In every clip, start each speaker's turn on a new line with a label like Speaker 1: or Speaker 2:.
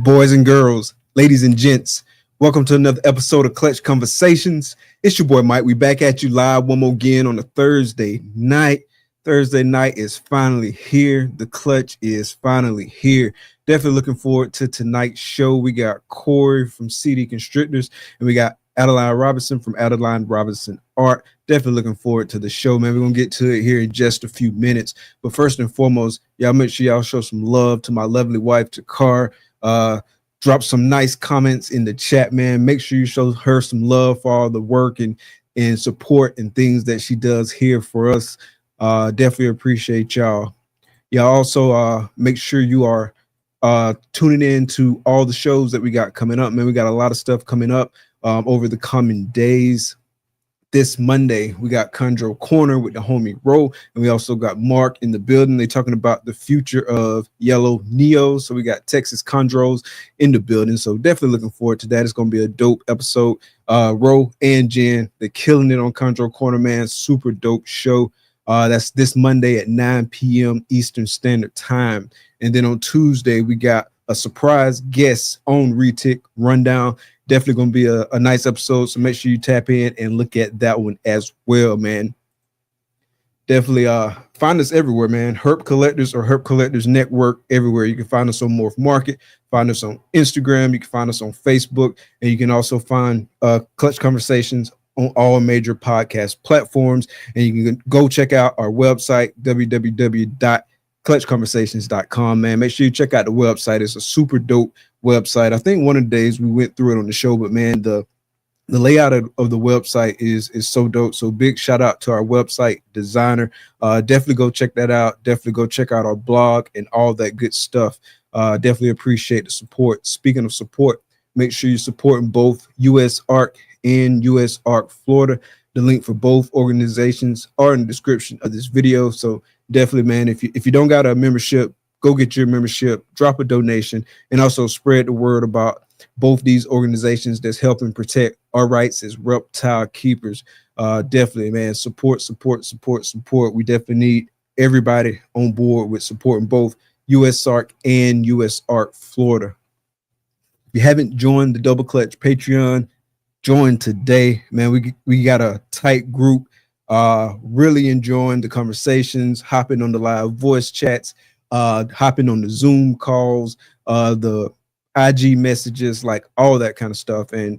Speaker 1: Boys and girls, ladies and gents, welcome to another episode of Clutch Conversations. It's your boy Mike. We back at you live one more again on a Thursday night. Thursday night is finally here. The Clutch is finally here. Definitely looking forward to tonight's show. We got Corey from CD Constrictors, and we got Adeline Robinson from Adeline Robinson Art. Definitely looking forward to the show, man. We're going to get to it here in just a few minutes. But first and foremost, y'all make sure y'all show some love to my lovely wife, Takar. Drop some nice comments in the chat, man. Make sure you show her some love for all the work and support and things that she does here for us. Definitely appreciate y'all. Y'all also make sure you are tuning in to all the shows that we got coming up, man. We got a lot of stuff coming up over the coming days. This Monday, we got Chondro Corner with the homie Ro, and we also got Mark in the building. They're talking about the future of Yellow Neo. So we got Texas Chondros in the building. So definitely looking forward to that. It's going to be a dope episode. Ro and Jen, they're killing it on Chondro Corner, man. Super dope show. That's this Monday at 9 p.m. Eastern Standard Time. And then on Tuesday, we got a surprise guest on Retic Rundown. Definitely going to be a nice episode, so make sure you tap in and look at that one as well, man. Definitely find us everywhere, man. Herp Collectors or Herp Collectors Network, everywhere. You can find us on Morph Market, find us on Instagram, you can find us on Facebook, and you can also find Clutch Conversations on all major podcast platforms. And you can go check out our website, www.clutchconversations.com, man. Make sure you check out the website. It's a super dope website. I think one of the days we went through it on the show, but man, the layout of the website is so dope. So big shout out to our website designer. Definitely go check that out. Definitely go check out our blog and all that good stuff. Definitely appreciate the support. Speaking of support, make sure you're supporting both US ARC and US ARC Florida. The link for both organizations are in the description of this video. So definitely, man, if you don't got a membership, go get your membership, drop a donation, and also spread the word about both these organizations that's helping protect our rights as reptile keepers. Definitely, man, support. We definitely need everybody on board with supporting both US ARC and US ARC Florida. If you haven't joined the Double Clutch Patreon, join today, man. We got a tight group, really enjoying the conversations, hopping on the live voice chats, hopping on the Zoom calls, the IG messages, like all that kind of stuff, and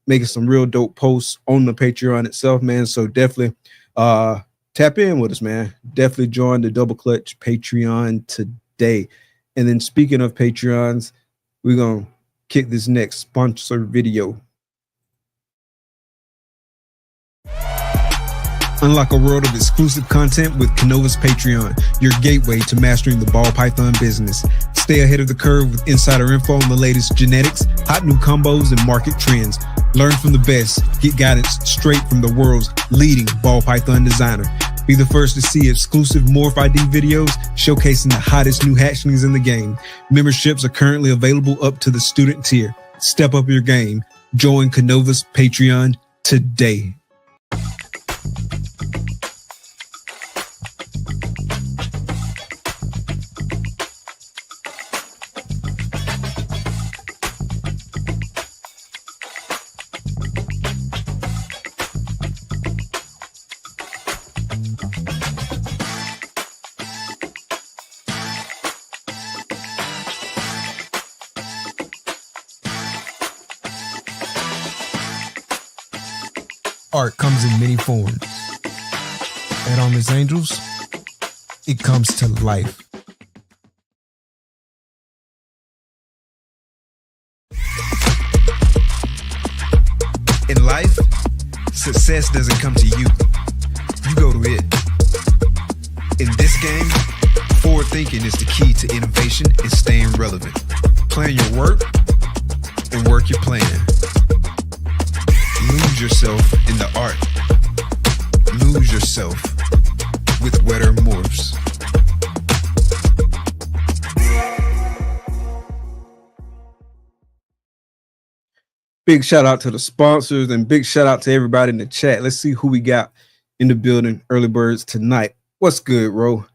Speaker 1: making some real dope posts on the Patreon itself, man. So definitely tap in with us, man. Definitely join the Double Clutch Patreon today. And then speaking of Patreons, we're going to kick this next sponsor video. Unlock a world of exclusive content with KINOVA's Patreon, your gateway to mastering the ball python business. Stay ahead of the curve with insider info on the latest genetics, hot new combos, and market trends. Learn from the best. Get guidance straight from the world's leading ball python designer. Be the first to see exclusive Morph ID videos showcasing the hottest new hatchlings in the game. Memberships are currently available up to the student tier. Step up your game. Join KINOVA's Patreon today. Art comes in many forms. At Armless Angels, it comes to life. In life, success doesn't come to you. You go to it. In this game, forward thinking is the key to innovation and staying relevant. plan your work and work your plan. Lose yourself in the art. Lose yourself with Wetter Morphs. Big shout out to the sponsors and big shout out to everybody in the chat. Let's see who we got in the building. Early birds tonight. What's good, Ro?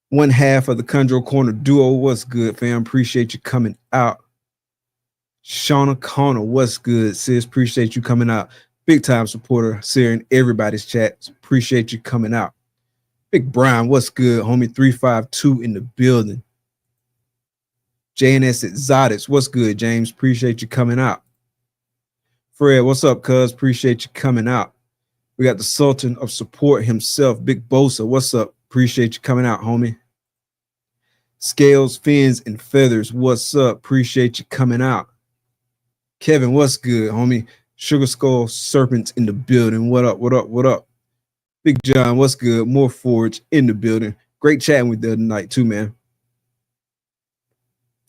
Speaker 1: One half of the Control Corner duo. What's good, fam? Appreciate you coming out. Shauna Connor, what's good, sis? Appreciate you coming out. Big time supporter, Sarah, in everybody's chat. Appreciate you coming out. Big Brian, what's good, homie? 352 in the building. JNS Exotics, what's good, James? Appreciate you coming out. Fred, what's up, cuz? Appreciate you coming out. We got the Sultan of Support himself, Big Bosa. What's up? Appreciate you coming out, homie. Scales, Fins, and Feathers, what's up? Appreciate you coming out. Kevin, what's good, homie? Sugar Skull Serpents in the building. What up, what up, what up? Big John, what's good? More Forge in the building. Great chatting with you tonight, too, man.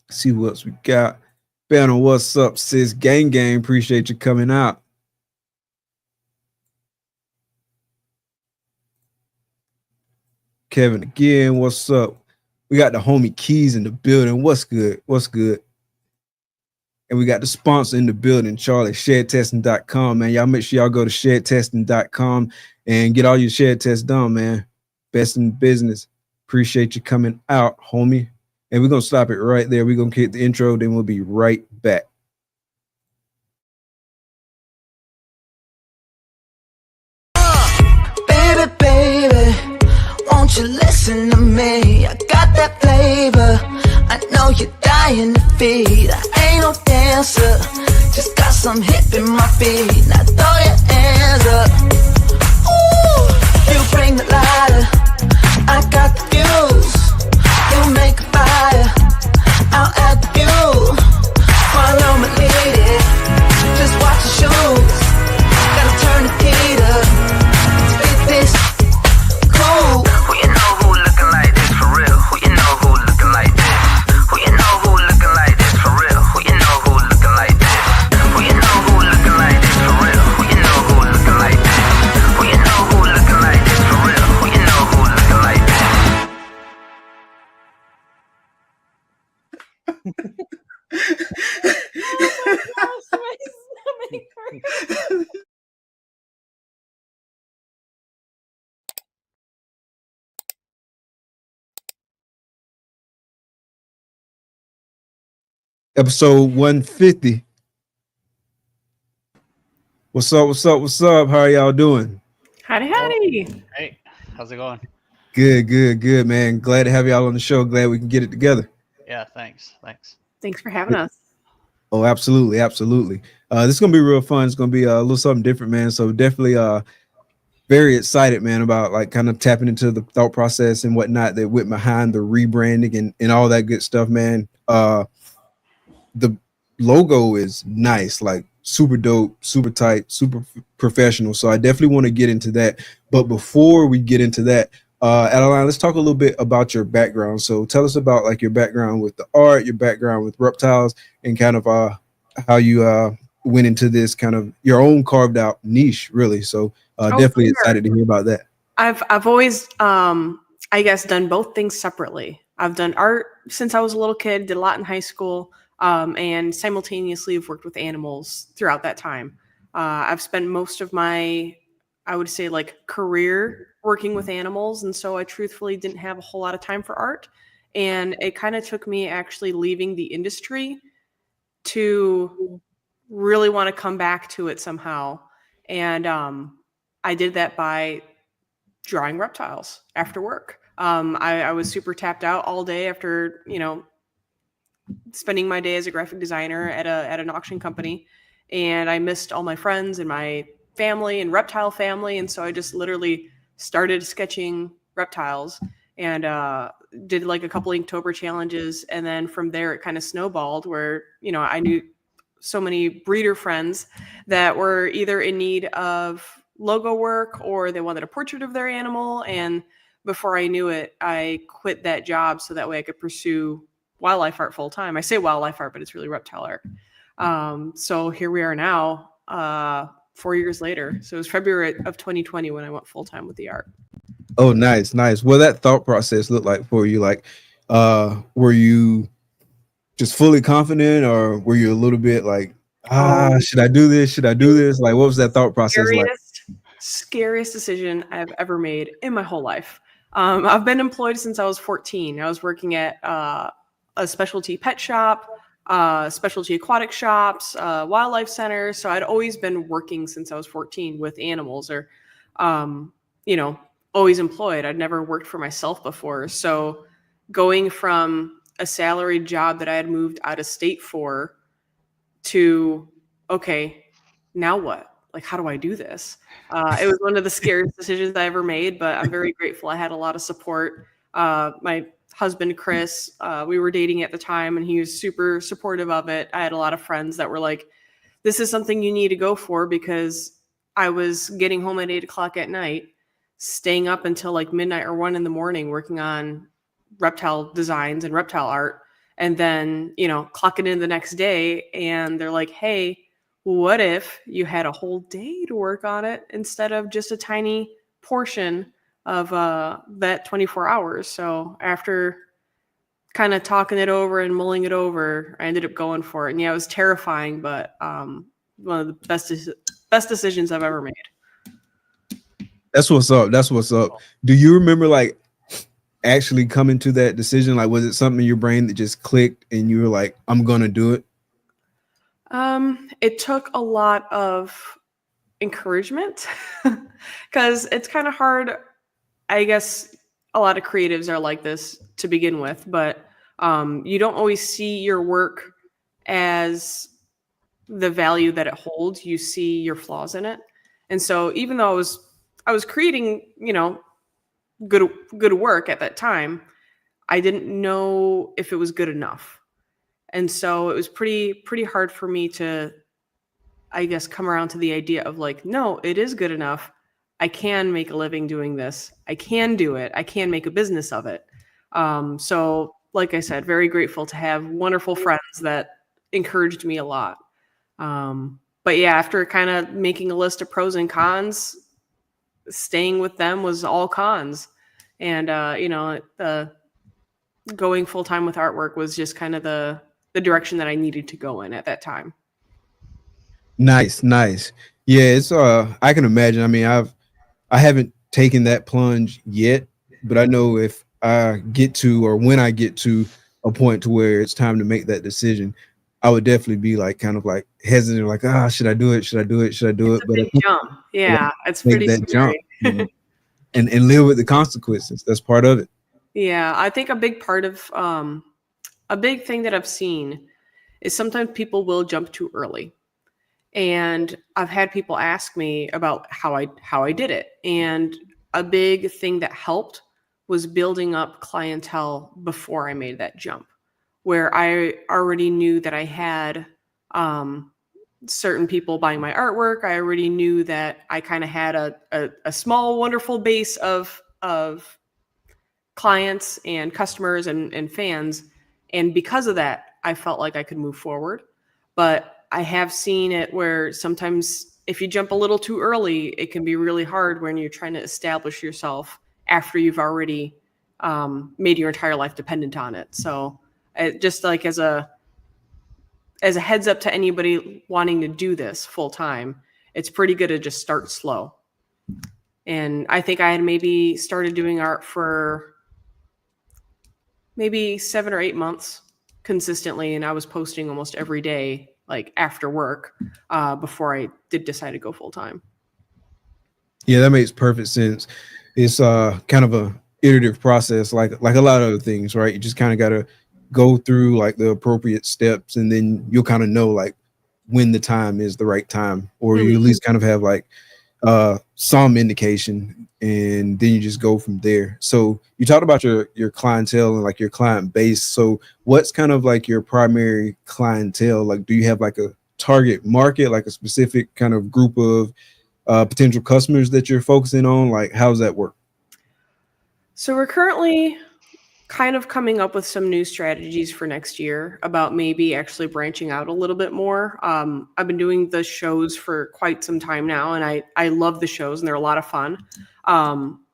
Speaker 1: See what else we got. Banner, what's up, sis? Gang Gang, appreciate you coming out. Kevin again, what's up? We got the homie Keys in the building. What's good? What's good? And we got the sponsor in the building, Charlie, SharedTesting.com, man. Y'all make sure y'all go to SharedTesting.com and get all your shared tests done, man. Best in business. Appreciate you coming out, homie. And we're going to stop it right there. We're going to get the intro, then we'll be right back.
Speaker 2: Baby, baby, won't you listen to me? I got that flavor. I know you're dying to feed. I ain't no dancer, just got some hip in my feet. Now throw your hands up. Ooh, you bring the lighter, I got the fuse. You make a fire, I'll add the fuel. Follow my lady, just watch the shoes. Gotta turn the heat up, spit this cool. Who you know who looking like this for real? Who you know who looking like this? Who you know who looking like this for real? Who you know who looking like this? Who you know who looking like this for real? Who you know who looking like this? Who you know who looking like this for real? Who you know who looking like this?
Speaker 1: Episode 150. What's up? What's up? What's up? How are y'all doing?
Speaker 3: Howdy, howdy.
Speaker 4: Hey, how's it going?
Speaker 1: Good, good, good, man. Glad to have y'all on the show. Glad we can get it together.
Speaker 4: Yeah, thanks.
Speaker 3: Thanks for having us.
Speaker 1: Oh, absolutely, absolutely. This is gonna be real fun. It's gonna be a little something different, man. So definitely very excited, man, about like kind of tapping into the thought process and whatnot that went behind the rebranding and all that good stuff, man. The logo is nice, like super dope, super tight, super professional. So I definitely want to get into that. But before we get into that, Adeline, let's talk a little bit about your background. So tell us about like your background with the art, your background with reptiles, and kind of how you went into this kind of your own carved out niche, really. So definitely excited to hear about that.
Speaker 3: I've always I guess done both things separately. I've done art since I was a little kid, did a lot in high school, and simultaneously have worked with animals throughout that time. I've spent most of my, I would say, like career working with animals, and so I truthfully didn't have a whole lot of time for art. And it kind of took me actually leaving the industry to really want to come back to it somehow. And I did that by drawing reptiles after work. I was super tapped out all day after, spending my day as a graphic designer at an auction company, and I missed all my friends and my family and reptile family, and so I just literally started sketching reptiles and did like a couple Inktober challenges, and then from there it kind of snowballed where I knew so many breeder friends that were either in need of logo work or they wanted a portrait of their animal, and before I knew it, I quit that job so that way I could pursue wildlife art full time. I say wildlife art, but it's really reptile art. So here we are now, 4 years later. So it was February of 2020 when I went full time with the art.
Speaker 1: Oh, nice. What that thought process looked like for you? Like, were you just fully confident, or were you a little bit like, should I do this? Should I do this? Like, what was that thought process like?
Speaker 3: Scariest decision I've ever made in my whole life. I've been employed since I was 14. I was working at a specialty pet shop, specialty aquatic shops, wildlife centers. So I'd always been working since I was 14 with animals, or, always employed. I'd never worked for myself before. So going from a salaried job that I had moved out of state for to, okay, now what? Like, how do I do this? It was one of the scariest decisions I ever made, but I'm very grateful. I had a lot of support. My husband, Chris, we were dating at the time, and he was super supportive of it. I had a lot of friends that were like, this is something you need to go for, because I was getting home at 8 o'clock at night, staying up until like midnight or 1 a.m. working on reptile designs and reptile art. And then, clocking in the next day, and they're like, hey, what if you had a whole day to work on it instead of just a tiny portion of that 24 hours? So after kind of talking it over and mulling it over, I ended up going for it. And yeah, it was terrifying, but one of the best decisions I've ever made.
Speaker 1: That's what's up. Do you remember like actually coming to that decision? Like, was it something in your brain that just clicked and you were like, I'm gonna do it?
Speaker 3: It took a lot of encouragement, because it's kind of hard. I guess a lot of creatives are like this to begin with, but you don't always see your work as the value that it holds. You see your flaws in it. And so even though I was creating, good work at that time, I didn't know if it was good enough. And so it was pretty hard for me to, I guess, come around to the idea of like, no, it is good enough. I can make a living doing this. I can do it. I can make a business of it. So like I said, very grateful to have wonderful friends that encouraged me a lot. But yeah, after kind of making a list of pros and cons, staying with them was all cons. And, going full time with artwork was just kind of the direction that I needed to go in at that time.
Speaker 1: Nice. Yeah, it's I can imagine. I mean, I haven't taken that plunge yet, but I know if I get to, or when I get to a point to where it's time to make that decision, I would definitely be like kind of like hesitant, like, should I do it? Should I do it? Should I do it?
Speaker 3: But a big jump. Yeah, it's pretty
Speaker 1: that
Speaker 3: scary.
Speaker 1: Jump, and live with the consequences. That's part of it.
Speaker 3: Yeah, I think a big part of a big thing that I've seen is sometimes people will jump too early. And I've had people ask me about how I did it. And a big thing that helped was building up clientele before I made that jump, where I already knew that I had certain people buying my artwork. I already knew that I kind of had a small, wonderful base of clients and customers and fans. And because of that, I felt like I could move forward. But I have seen it where sometimes if you jump a little too early, it can be really hard when you're trying to establish yourself after you've already made your entire life dependent on it. So just like as a heads up to anybody wanting to do this full time, it's pretty good to just start slow. And I think I had maybe started doing art for maybe 7 or 8 months consistently. And I was posting almost every day, like after work, before I did decide to go full time.
Speaker 1: Yeah, that makes perfect sense. It's kind of a iterative process, like a lot of other things, right? You just kind of got to go through like the appropriate steps, and then you'll kind of know like when the time is the right time, or you at least kind of have like some indication, and then you just go from there. So you talked about your clientele and like your client base. So what's kind of like your primary clientele? Like, do you have like a target market, like a specific kind of group of potential customers that you're focusing on? Like, how does that work?
Speaker 3: So we're currently kind of coming up with some new strategies for next year about maybe actually branching out a little bit more. I've been doing the shows for quite some time now, and I love the shows, and they're a lot of fun.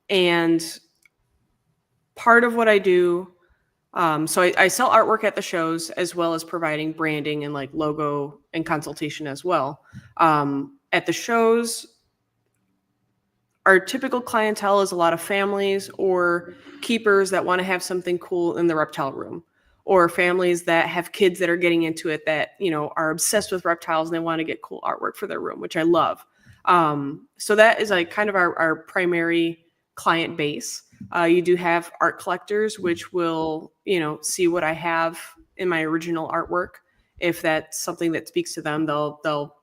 Speaker 3: And part of what I do, so I sell artwork at the shows as well as providing branding and like logo and consultation as well. At the shows, our typical clientele is a lot of families or keepers that want to have something cool in the reptile room, or families that have kids that are getting into it that, you know, are obsessed with reptiles and they want to get cool artwork for their room, which I love. So that is like kind of our primary client base. You do have art collectors, which will, you know, see what I have in my original artwork. If that's something that speaks to them, they'll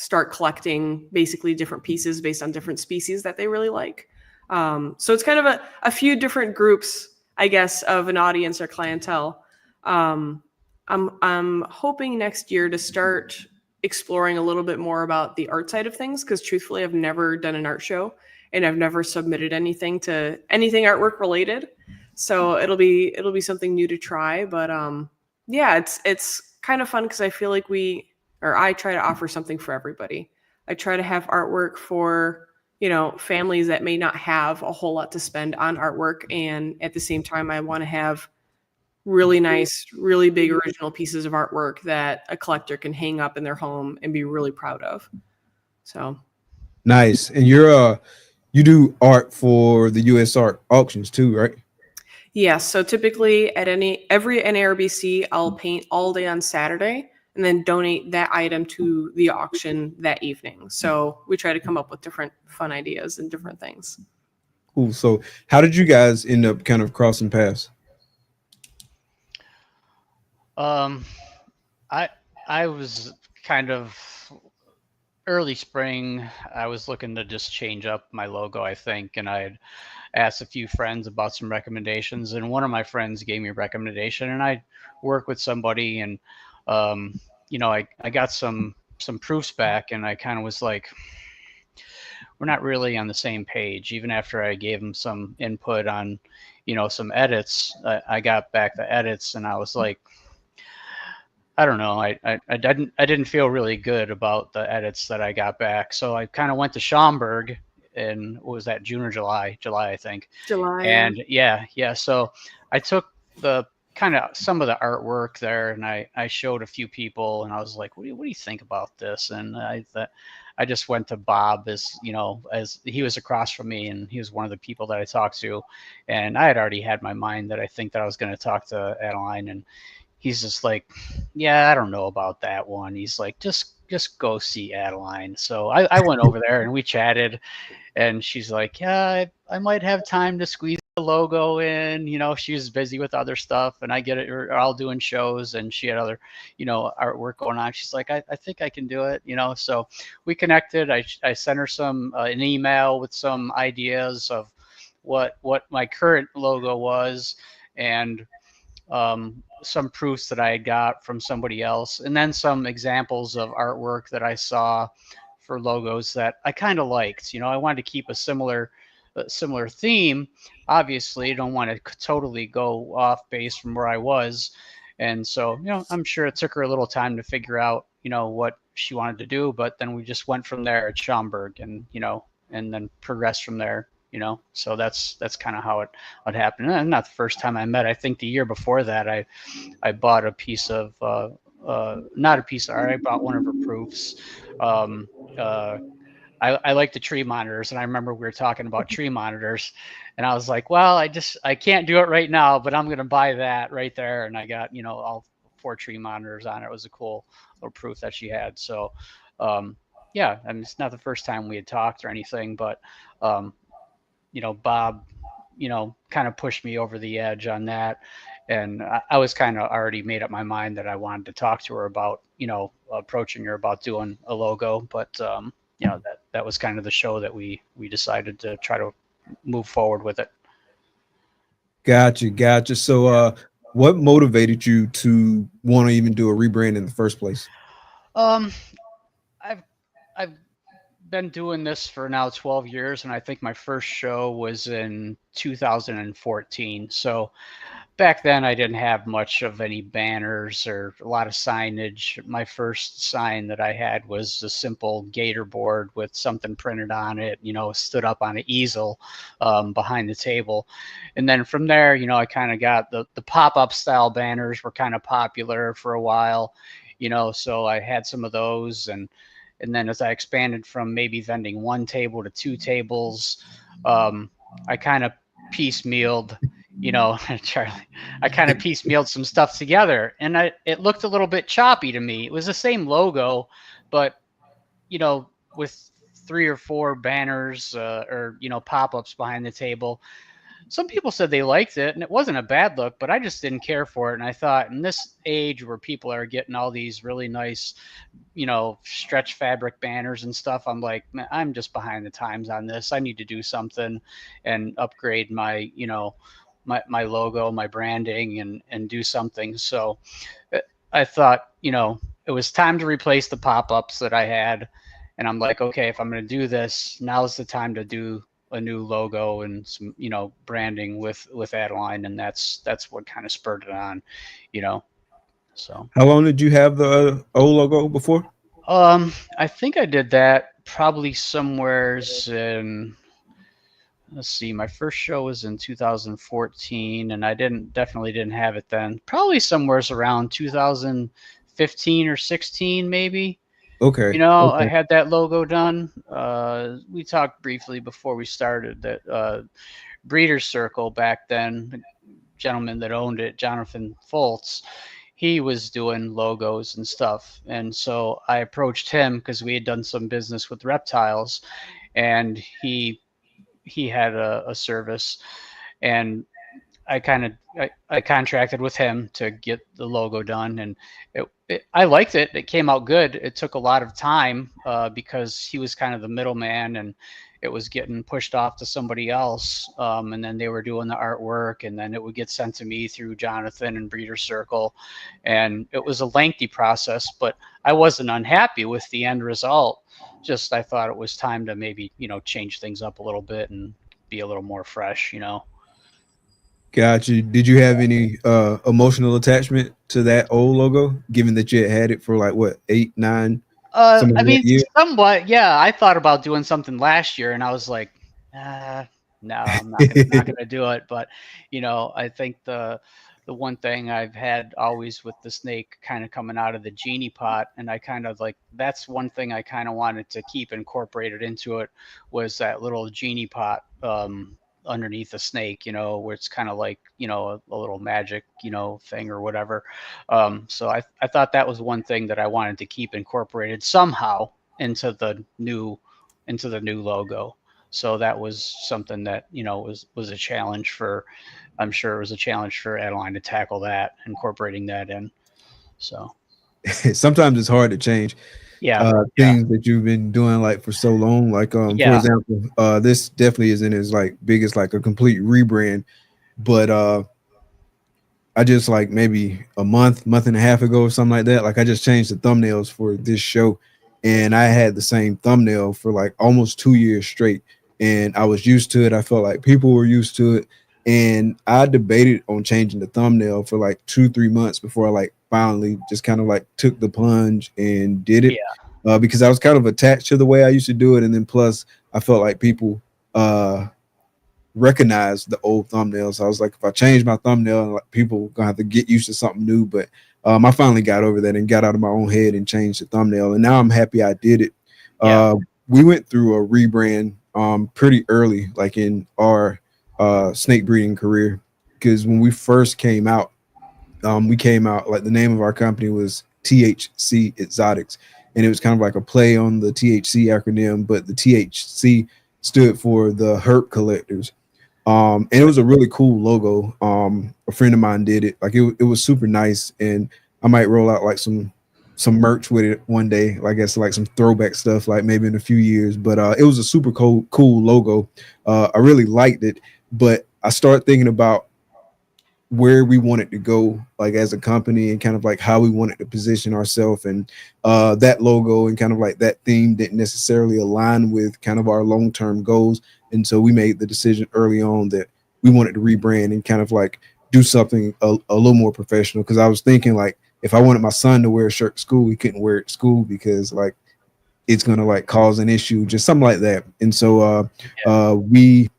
Speaker 3: start collecting basically different pieces based on different species that they really like. So it's kind of a few different groups, I guess, of an audience or clientele. I'm hoping next year to start exploring a little bit more about the art side of things, because truthfully, I've never done an art show and I've never submitted anything artwork related. So it'll be something new to try. But yeah, it's kind of fun because I feel like I try to offer something for everybody. I try to have artwork for, you know, families that may not have a whole lot to spend on artwork. And at the same time, I want to have really nice, really big original pieces of artwork that a collector can hang up in their home and be really proud of. So
Speaker 1: nice. And you do art for the US art auctions too, right?
Speaker 3: yes. So typically at every NARBC, I'll paint all day on Saturday and then donate that item to the auction that evening. So we try to come up with different fun ideas and different things.
Speaker 1: Cool. So how did you guys end up kind of crossing paths?
Speaker 4: I was kind of early spring. I was looking to just change up my logo, I think, and I had asked a few friends about some recommendations, and one of my friends gave me a recommendation, and I worked with somebody, and you know, I got some proofs back, and I kind of was like, we're not really on the same page. Even after I gave him some input on, you know, some edits, I got back the edits, and I was like, I don't know. I didn't feel really good about the edits that I got back. So I kind of went to Schaumburg in, what was that, June or July? July, I think.
Speaker 3: July.
Speaker 4: And yeah. So I took the kind of some of the artwork there, and I showed a few people, and I was like, what do you think about this? And I just went to Bob, as you know, as he was across from me, and he was one of the people that I talked to, and I had already had my mind that I think that I was going to talk to Adeline, and he's just like, yeah, I don't know about that one. He's like, just go see Adeline. So I went over there and we chatted, and she's like, yeah, I might have time to squeeze the logo in. You know, she was busy with other stuff, and I get it. We're all doing shows, and she had other, you know, artwork going on. She's like, I think I can do it, you know. So we connected. I sent her an email with some ideas of what my current logo was, and some proofs that I had got from somebody else, and then some examples of artwork that I saw for logos that I kind of liked. You know, I wanted to keep a similar theme. Obviously, I don't want to totally go off base from where I was. And so, you know, I'm sure it took her a little time to figure out, you know, what she wanted to do, but then we just went from there at Schaumburg, and, you know, and then progressed from there. You know, so that's kind of how it happened. And not the first time I met. I think the year before that, I bought a piece of not a piece of art. I bought one of her proofs. I like the tree monitors, and I remember we were talking about tree monitors, and I was like, well, I can't do it right now, but I'm gonna buy that right there. And I got, you know, all 4 tree monitors on it. It was a cool little proof that she had. So yeah, I mean, it's not the first time we had talked or anything, but you know, Bob, you know, kind of pushed me over the edge on that. And I was kind of already made up my mind that I wanted to talk to her about, you know, approaching her about doing a logo. But, you know, that was kind of the show that we decided to try to move forward with it.
Speaker 1: Gotcha. So what motivated you to want to even do a rebrand in the first place?
Speaker 4: I've been doing this for now 12 years, and I think my first show was in 2014. So back then I didn't have much of any banners or a lot of signage. My first sign that I had was a simple gator board with something printed on it, stood up on an easel behind the table. And then from there, I kind of got the pop-up style banners were kind of popular for a while, so I had some of those. And then as I expanded from maybe vending one table to two tables, I kind of piecemealed, Charlie, I kind of piecemealed some stuff together, and it looked a little bit choppy to me. It was the same logo, but, with 3 or 4 banners or pop-ups behind the table. Some people said they liked it, and it wasn't a bad look, but I just didn't care for it. And I thought, in this age where people are getting all these really nice, stretch fabric banners and stuff, I'm like, man, I'm just behind the times on this. I need to do something and upgrade my, my logo, my branding, and do something. So I thought, it was time to replace the pop-ups that I had. And I'm like, okay, if I'm going to do this, now's the time to do a new logo and some, branding with Adeline, and that's what kind of spurred it on, So
Speaker 1: how long did you have the old logo before?
Speaker 4: I think I did that probably somewheres in, let's see, my first show was in 2014, and I definitely didn't have it then. Probably somewheres around 2015 or 16, maybe.
Speaker 1: Okay. Okay.
Speaker 4: I had that logo done. We talked briefly before we started that Breeders' Circle back then, the gentleman that owned it, Jonathan Foltz, he was doing logos and stuff. And so I approached him because we had done some business with Reptiles, and he had a service, and I contracted with him to get the logo done, and I liked it. It came out good. It took a lot of time because he was kind of the middleman, and it was getting pushed off to somebody else. And then they were doing the artwork, and then it would get sent to me through Jonathan and Breeders' Circle. And it was a lengthy process, but I wasn't unhappy with the end result. Just I thought it was time to maybe, change things up a little bit and be a little more fresh,
Speaker 1: Got you. Did you have any emotional attachment to that old logo, given that you had it for like what, 8, 9?
Speaker 4: I mean, somewhat. Yeah, I thought about doing something last year, and I was like, no, I'm not gonna do it. But I think the one thing I've had always with the snake kind of coming out of the genie pot, and I kind of like, that's one thing I kind of wanted to keep incorporated into it, was that little genie pot underneath the snake, where it's kind of like, a little magic, thing or whatever. So I thought that was one thing that I wanted to keep incorporated somehow into the new logo. So that was something that, was a challenge for, I'm sure it was a challenge for Adeline to tackle that, incorporating that in. So
Speaker 1: sometimes it's hard to change. Things that you've been doing like for so long, like for example, this definitely isn't as like big as like a complete rebrand, but I just like maybe a month and a half ago or something like that, like I just changed the thumbnails for this show, and I had the same thumbnail for like almost 2 years straight, and I was used to it. I felt like people were used to it, and I debated on changing the thumbnail for like 2-3 months before I like finally just kind of like took the plunge and did it. Because I was kind of attached to the way I used to do it, and then plus I felt like people recognized the old thumbnails. I was like, if I change my thumbnail, like, people gonna have to get used to something new. But I finally got over that and got out of my own head and changed the thumbnail, and now I'm happy I did it. We went through a rebrand pretty early, like in our snake breeding career, because when we first came out, we came out like the name of our company was THC Exotics, and it was kind of like a play on the THC acronym, but the THC stood for the Herp Collectors. And it was a really cool logo. A friend of mine did it. Like it was super nice, and I might roll out like some merch with it one day. Like I guess like some throwback stuff, like maybe in a few years. But it was a super cool logo. I really liked it, but I started thinking about where we wanted to go, like as a company, and kind of like how we wanted to position ourselves. And that logo and kind of like that theme didn't necessarily align with kind of our long-term goals. And so we made the decision early on that we wanted to rebrand and kind of like do something a little more professional. Because I was thinking, like, if I wanted my son to wear a shirt to school, he couldn't wear it to school because like it's gonna like cause an issue, just something like that. And so we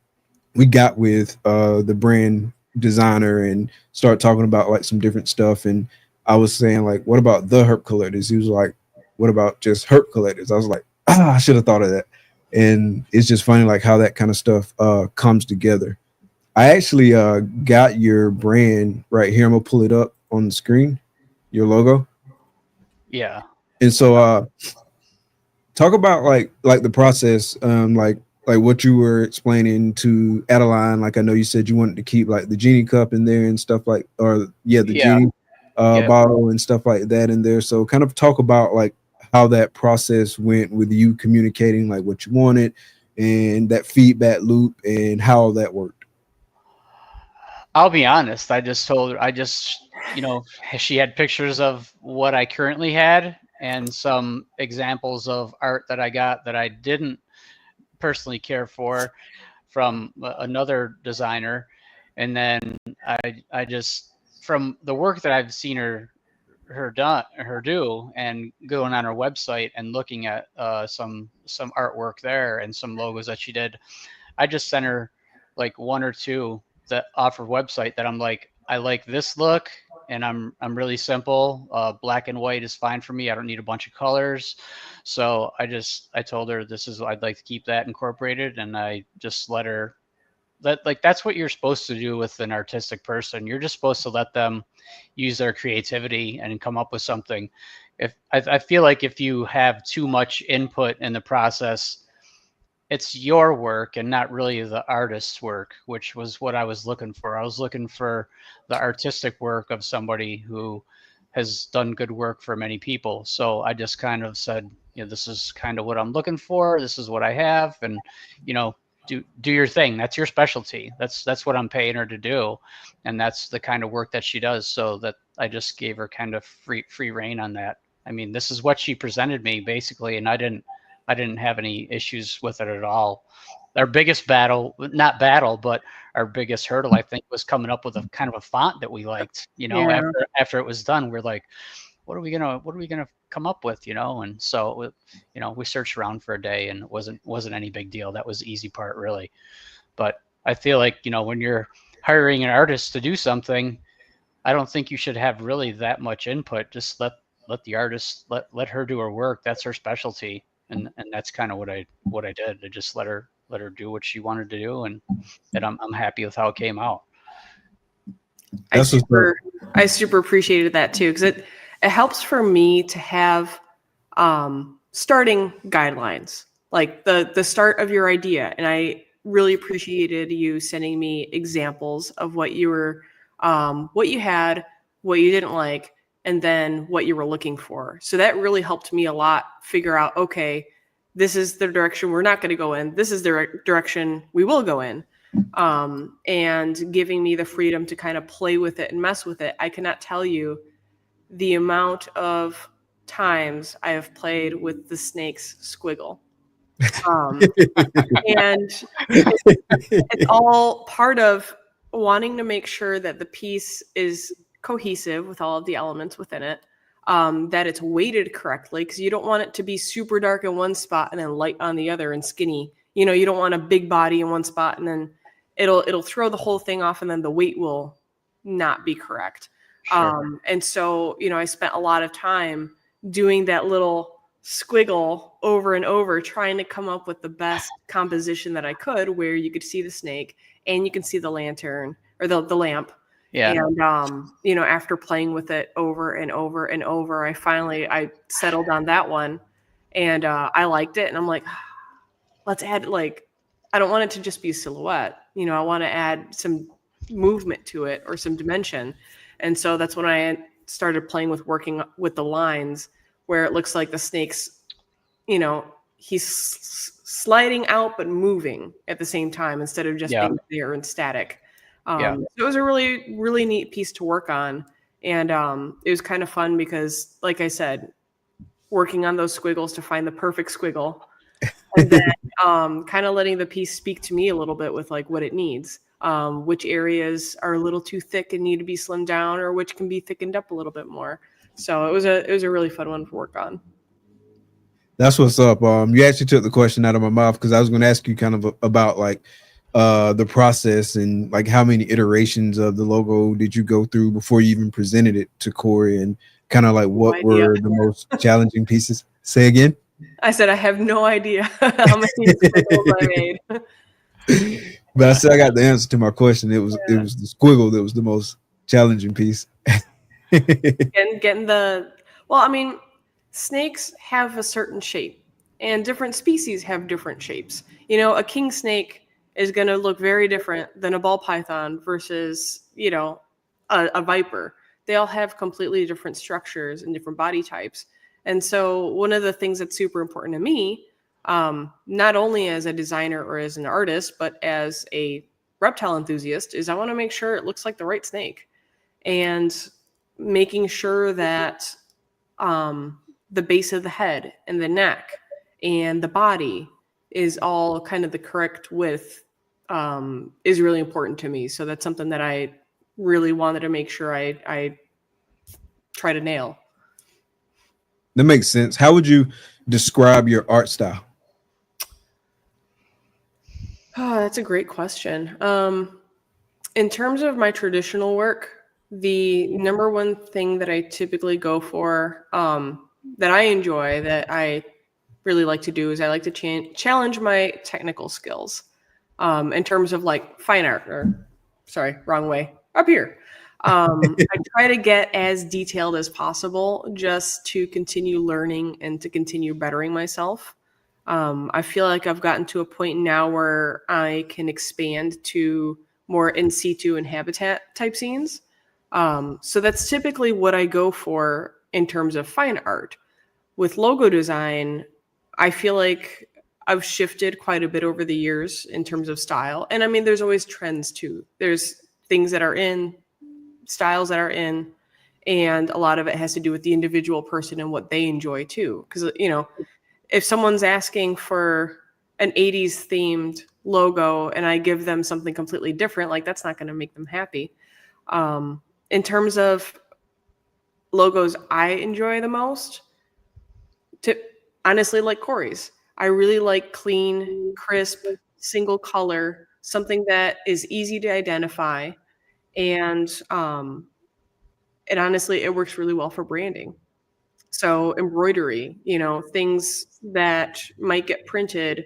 Speaker 1: got with the brand designer and start talking about like some different stuff. And I was saying, like, what about the Herp Collectors? He was like, what about just Herp Collectors? I was like, I should have thought of that. And it's just funny like how that kind of stuff comes together. I actually got your brand right here. I'm gonna pull it up on the screen, your logo.
Speaker 4: Yeah.
Speaker 1: And so talk about like the process, like what you were explaining to Adeline. Like, I know you said you wanted to keep like the genie cup in there and stuff like, or genie bottle and stuff like that in there. So kind of talk about like how that process went with you communicating like what you wanted and that feedback loop and how that worked.
Speaker 4: I'll be honest. I just told her, you know, she had pictures of what I currently had and some examples of art that I got that I didn't personally care for from another designer. And then I just, from the work that I've seen her do and going on her website and looking at some artwork there and some logos that she did, I just sent her like one or two that off her website that I'm like, I like this look, and I'm really simple. Black and white is fine for me. I don't need a bunch of colors. So I told her I'd like to keep that incorporated, and I just let her. That's what you're supposed to do with an artistic person. You're just supposed to let them use their creativity and come up with something. If I feel like if you have too much input in the process, it's your work and not really the artist's work, which was what I was looking for. I was looking for the artistic work of somebody who has done good work for many people. So I just kind of said, you know, this is kind of what I'm looking for. This is what I have. And, you know, do your thing. That's your specialty. That's what I'm paying her to do. And that's the kind of work that she does. So that I just gave her kind of free reign on that. I mean, this is what she presented me basically. And I didn't have any issues with it at all. Our biggest but our biggest hurdle, I think, was coming up with a kind of a font that we liked. You know, after it was done, we're like, what are we gonna come up with? You know, and so you know, we searched around for a day, and it wasn't any big deal. That was the easy part, really. But I feel like, you know, when you're hiring an artist to do something, I don't think you should have really that much input. Just let the artist let her do her work. That's her specialty. And that's kind of what I did. I just let her do what she wanted to do, and I'm happy with how it came out.
Speaker 3: I super appreciated that too, because it helps for me to have starting guidelines, like the start of your idea. And I really appreciated you sending me examples of what you were what you had, what you didn't like, and then what you were looking for. So that really helped me a lot figure out, okay, this is the direction we're not going to go in. This is the direction we will go in. And giving me the freedom to kind of play with it and mess with it. I cannot tell you the amount of times I have played with the snake's squiggle. And it's all part of wanting to make sure that the piece is cohesive with all of the elements within it, that it's weighted correctly, because you don't want it to be super dark in one spot and then light on the other and skinny. You know, you don't want a big body in one spot and then it'll throw the whole thing off, and then the weight will not be correct. Sure. And so, you know, I spent a lot of time doing that little squiggle over and over, trying to come up with the best composition that I could, where you could see the snake and you can see the lantern or the lamp. Yeah. And, you know, after playing with it over and over and over, I settled on that one, and I liked it. And I'm like, let's add, like, I don't want it to just be a silhouette. You know, I want to add some movement to it or some dimension. And so that's when I started playing with working with the lines, where it looks like the snake's, you know, he's sliding out but moving at the same time instead of just being there and static. So it was a really, really neat piece to work on. And it was kind of fun because, like I said, working on those squiggles to find the perfect squiggle, and then kind of letting the piece speak to me a little bit with like what it needs, which areas are a little too thick and need to be slimmed down, or which can be thickened up a little bit more. So it was a really fun one to work on.
Speaker 1: That's what's up. You actually took the question out of my mouth because I was going to ask you kind of about like the process and like how many iterations of the logo did you go through before you even presented it to Corey, and kind of like what were the most challenging pieces? Say again.
Speaker 3: I said I have no idea how many squiggles I made.
Speaker 1: But I said I got the answer to my question. It was the squiggle that was the most challenging piece.
Speaker 3: Getting the, well, I mean, snakes have a certain shape, and different species have different shapes. You know, a king snake is going to look very different than a ball python versus, you know, a viper. They all have completely different structures and different body types. And so one of the things that's super important to me, not only as a designer or as an artist, but as a reptile enthusiast, is I want to make sure it looks like the right snake, and making sure that the base of the head and the neck and the body is all kind of the correct width is really important to me. So that's something that I really wanted to make sure I try to nail.
Speaker 1: That makes sense. How would you describe your art style?
Speaker 3: Oh, that's a great question. In terms of my traditional work, the number one thing that I typically go for, that I enjoy, that I really like to do, is I like to challenge my technical skills. In terms of like fine art, or sorry, wrong way, up here. I try to get as detailed as possible just to continue learning and to continue bettering myself. I feel like I've gotten to a point now where I can expand to more in situ and habitat type scenes. So that's typically what I go for in terms of fine art. With logo design, I feel like I've shifted quite a bit over the years in terms of style. And I mean, there's always trends too. There's things that are in, styles that are in, and a lot of it has to do with the individual person and what they enjoy too. Because, you know, if someone's asking for an 80s themed logo and I give them something completely different, like that's not going to make them happy. In terms of logos I enjoy the most, honestly, like Corey's. I really like clean, crisp, single color, something that is easy to identify. And honestly, it works really well for branding. So embroidery, you know, things that might get printed.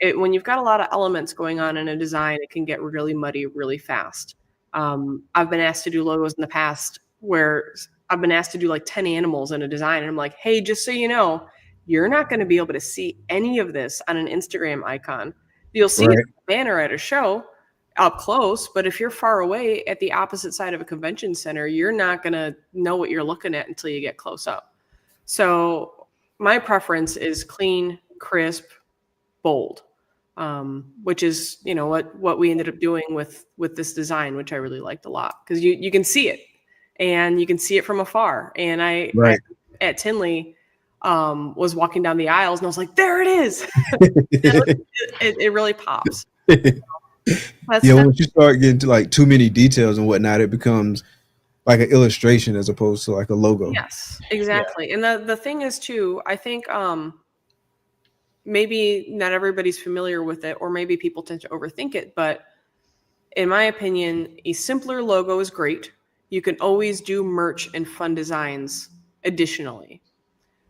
Speaker 3: When you've got a lot of elements going on in a design, it can get really muddy really fast. I've been asked to do logos in the past where I've been asked to do like 10 animals in a design. And I'm like, hey, just so you know, you're not going to be able to see any of this on an Instagram icon. You'll see a banner at a show up close, but if you're far away at the opposite side of a convention center, you're not going to know what you're looking at until you get close up. So my preference is clean, crisp, bold, which is, you know, what we ended up doing with this design, which I really liked a lot, because you can see it and you can see it from afar. And I at Tinley was walking down the aisles and I was like, there it is. it really pops. When you start getting to like too many details and whatnot, it becomes like an illustration as opposed to like a logo. Yes, exactly. Yeah. And the thing is too, I think maybe not everybody's familiar with it, or maybe people tend to overthink it, but in my opinion, a simpler logo is great. You can always do merch and fun designs additionally.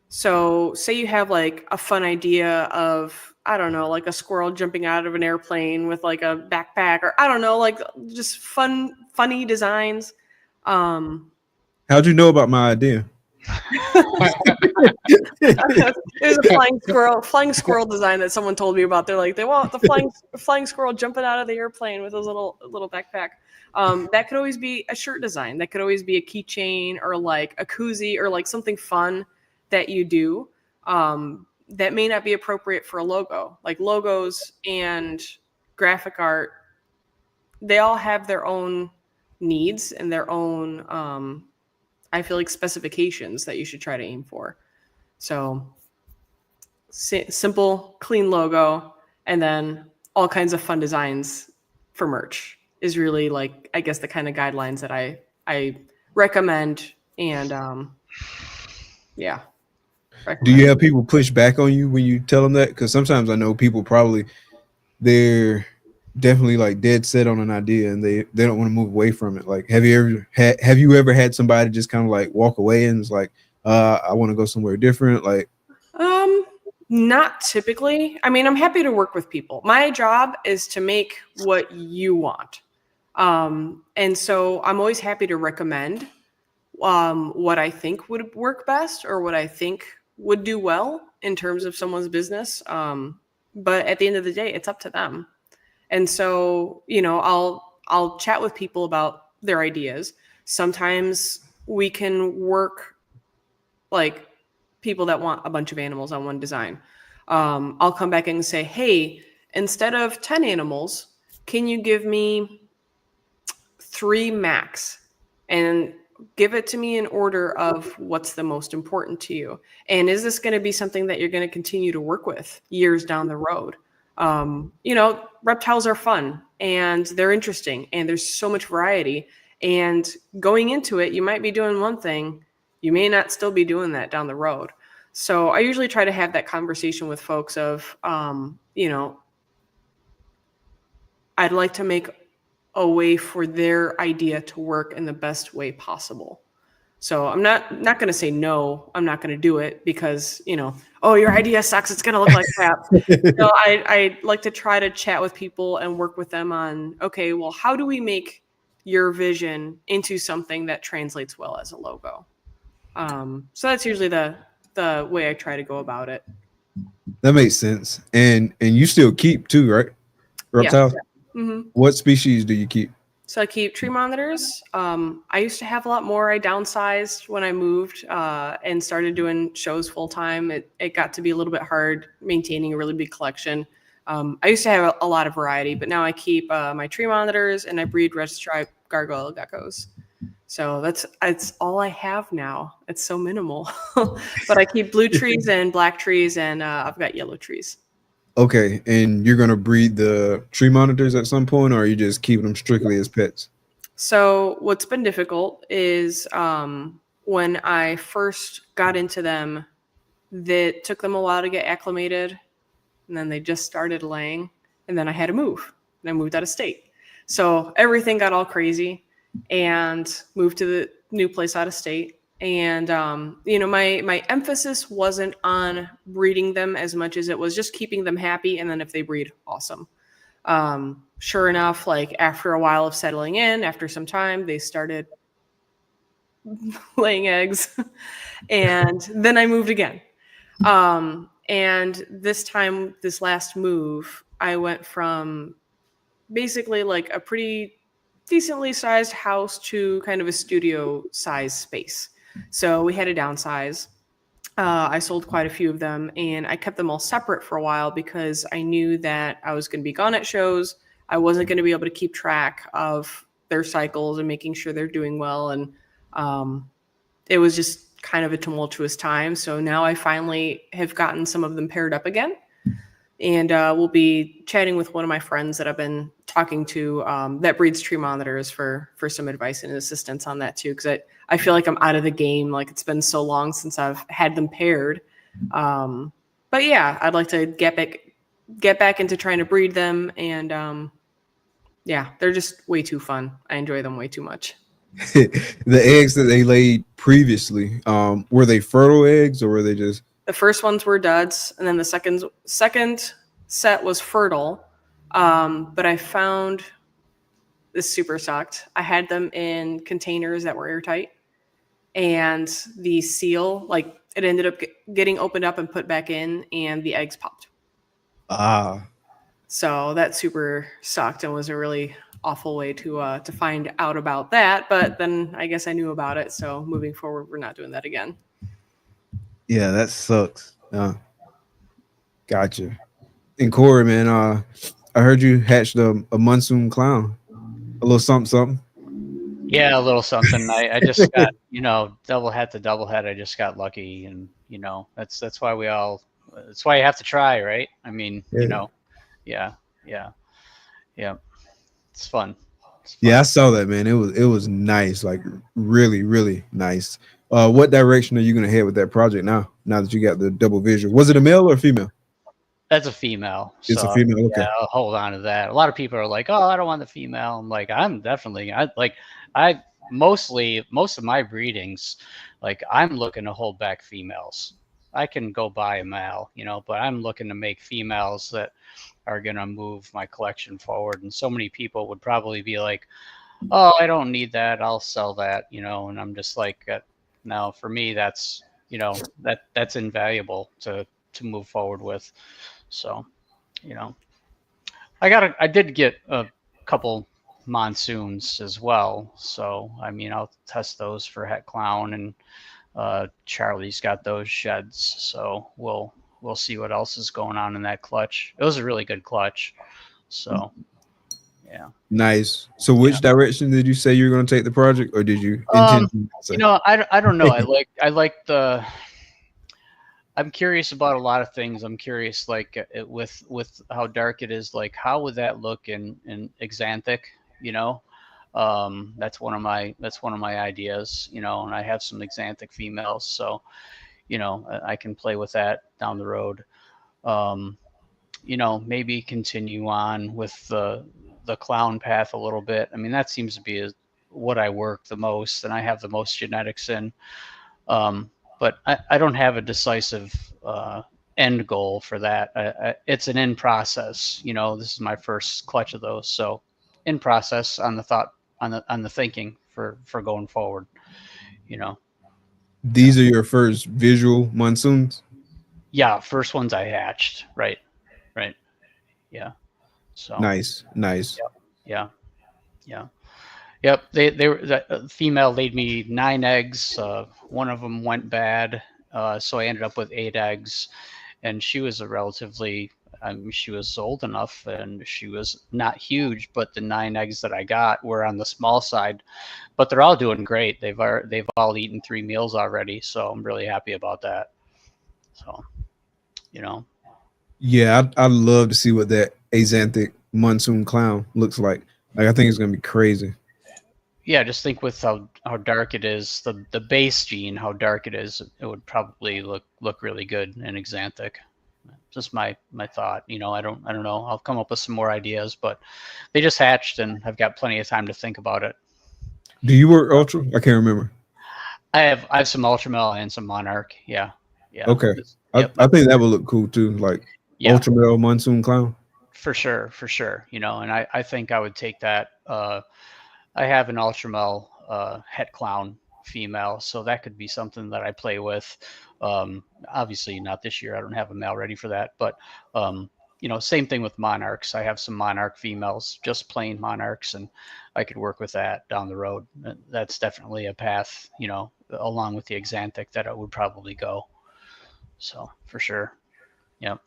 Speaker 3: So say you have like a fun idea of, I don't know, like a squirrel jumping out of an airplane with like a backpack, or I don't know, like just funny designs. How'd you know about my idea? It was a flying squirrel design that someone told me about. They're like, they want the flying squirrel jumping out of the airplane with his little backpack. That could always be a shirt design. That could always be a keychain, or like a koozie, or like something fun that you do that may not be appropriate for a logo. Like logos and graphic art, they all have their own needs and their own, I feel like, specifications that you should try to aim for. So simple, clean logo, and then all kinds of fun designs for merch is really, like, I guess, the kind of guidelines that I recommend. And yeah.
Speaker 1: Do you have people push back on you when you tell them that? Because sometimes I know people probably, they're definitely like dead set on an idea and they don't want to move away from it. Like, have you ever had somebody just kind of like walk away and was like, I want to go somewhere different? Like,
Speaker 3: not typically. I mean, I'm happy to work with people. My job is to make what you want. And so I'm always happy to recommend what I think would work best or what I think would do well in terms of someone's business. But at the end of the day, it's up to them. And so, you know, I'll chat with people about their ideas. Sometimes we can work like people that want a bunch of animals on one design. I'll come back and say, hey, instead of 10 animals, can you give me 3 max? And give it to me in order of what's the most important to you. And is this going to be something that you're going to continue to work with years down the road? You know, reptiles are fun and they're interesting and there's so much variety. And going into it, you might be doing one thing, you may not still be doing that down the road. So I usually try to have that conversation with folks of, you know, I'd like to make a way for their idea to work in the best way possible. So I'm not going to say no, I'm not going to do it because, you know, oh, your idea sucks, it's going to look like crap. No, I like to try to chat with people and work with them on, okay, well, how do we make your vision into something that translates well as a logo? So that's usually the way I try to go about it.
Speaker 1: that makes sense. And you still keep too, right? Reptiles?
Speaker 3: Yeah. Mm-hmm.
Speaker 1: What species do you keep?
Speaker 3: So I keep tree monitors. I used to have a lot more. I downsized when I moved and started doing shows full time. It got to be a little bit hard maintaining a really big collection. I used to have a lot of variety, but now I keep my tree monitors and I breed red stripe gargoyle geckos. So that's all I have now. It's so minimal, but I keep blue trees and black trees, and I've got yellow trees.
Speaker 1: Okay, and you're gonna breed the tree monitors at some point, or are you just keeping them strictly as pets?
Speaker 3: So what's been difficult is when I first got into them, that took them a while to get acclimated, and then they just started laying, and then I had to move, and I moved out of state. So everything got all crazy, and moved to the new place out of state. And, you know, my emphasis wasn't on breeding them as much as it was just keeping them happy. And then if they breed, awesome. Sure enough, like after a while of settling in, after some time, they started laying eggs. And then I moved again. And this time, this last move, I went from basically like a pretty decently sized house to kind of a studio size space. So we had to downsize. I sold quite a few of them and I kept them all separate for a while because I knew that I was going to be gone at shows. I wasn't going to be able to keep track of their cycles and making sure they're doing well. And it was just kind of a tumultuous time. So now I finally have gotten some of them paired up again. And we'll be chatting with one of my friends that I've been talking to that breeds tree monitors for some advice and assistance on that too. Because I feel like I'm out of the game. Like it's been so long since I've had them paired. But yeah, I'd like to get back into trying to breed them. And yeah, they're just way too fun. I enjoy them way too much.
Speaker 1: The eggs that they laid previously, were they fertile eggs or were they just...
Speaker 3: The first ones were duds, and then the second set was fertile. But I found this super sucked. I had them in containers that were airtight, and the seal, like it ended up getting opened up and put back in, and the eggs popped. So that super sucked and was a really awful way to find out about that. But then I guess I knew about it. So moving forward, we're not doing that again.
Speaker 1: Yeah, that sucks. Gotcha. And Corey, man, I heard you hatched a monsoon clown. A little something.
Speaker 4: Yeah, a little something. I just got, double head to double head. I just got lucky, and that's why that's why you have to try, right? I mean, yeah. It's fun.
Speaker 1: Yeah, I saw that, man. It was nice, like really, really nice. What direction are you gonna head with that project now? Now that you got the double visual, was it a male or a female?
Speaker 4: That's a female.
Speaker 1: It's a female. Okay.
Speaker 4: Yeah, I'll hold on to that. A lot of people are like, "Oh, I don't want the female." I'm like, most of my breedings, like I'm looking to hold back females. I can go buy a male, but I'm looking to make females that are going to move my collection forward. And so many people would probably be like, "Oh, I don't need that. I'll sell that," and I'm just like, no, for me, that's, that's invaluable to move forward with. So, I did get a couple monsoons as well. So, I mean, I'll test those for Het Clown, and Charlie's got those sheds. So we'll see what else is going on in that clutch. It was a really good clutch. So, yeah.
Speaker 1: Nice. So which direction did you say you were going to take the project, or did you intend to?
Speaker 4: I don't know. I like I'm curious about a lot of things. I'm curious, like with how dark it is, like how would that look in Xanthic? That's one of my ideas. And I have some Xanthic females, so I can play with that down the road. Maybe continue on with the clown path a little bit. I mean, that seems to be what I work the most, and I have the most genetics in. But I don't have a decisive end goal for that. It's an in process. This is my first clutch of those, so in process on the thought, on the thinking for going forward.
Speaker 1: These are your first visual monsoons?
Speaker 4: Yeah, first ones I hatched. Right. Yeah. So
Speaker 1: nice.
Speaker 4: Yeah. Yep. They were, the female laid me 9 eggs. One of them went bad, so I ended up with 8 eggs. And she was she was old enough, and she was not huge. But the 9 eggs that I got were on the small side. But they're all doing great. They've all eaten 3 meals already, so I'm really happy about that. So,
Speaker 1: Yeah, I'd love to see what that Xanthic monsoon clown looks like. Like, I think it's gonna be crazy.
Speaker 4: Yeah, just think with how dark it is, the base gene, how dark it is, it would probably look really good in Xanthic. Just my thought. I don't know. I'll come up with some more ideas, but they just hatched, and I've got plenty of time to think about it.
Speaker 1: Do you work Ultra? I can't remember.
Speaker 4: I have some Ultramel and some Monarch. Yeah.
Speaker 1: Okay.
Speaker 4: Yep.
Speaker 1: I think that would look cool too, like Ultramel monsoon clown.
Speaker 4: For sure. And I think I would take that. I have an Ultramel Het Clown female, so that could be something that I play with. Obviously not this year. I don't have a male ready for that, but same thing with Monarchs. I have some Monarch females, just plain Monarchs, and I could work with that down the road. That's definitely a path, along with the Xanthic, that I would probably go. So for sure. Yep.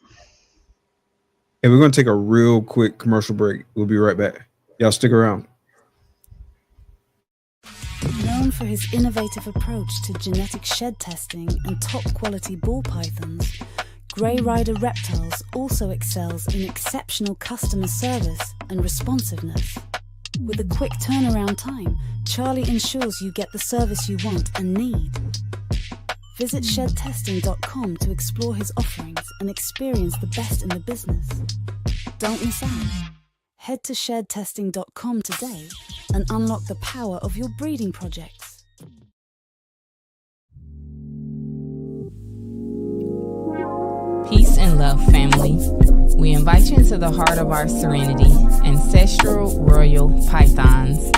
Speaker 1: And we're going to take a real quick commercial break. We'll be right back. Y'all stick around.
Speaker 5: Known for his innovative approach to genetic shed testing and top quality ball pythons, Grey Rider Reptiles also excels in exceptional customer service and responsiveness. With a quick turnaround time, Charlie ensures you get the service you want and need. Visit shedtesting.com to explore his offerings and experience the best in the business. Don't miss out. Head to shedtesting.com today and unlock the power of your breeding projects.
Speaker 6: Peace and love, family. We invite you into the heart of our serenity, Ancestral Royal Pythons.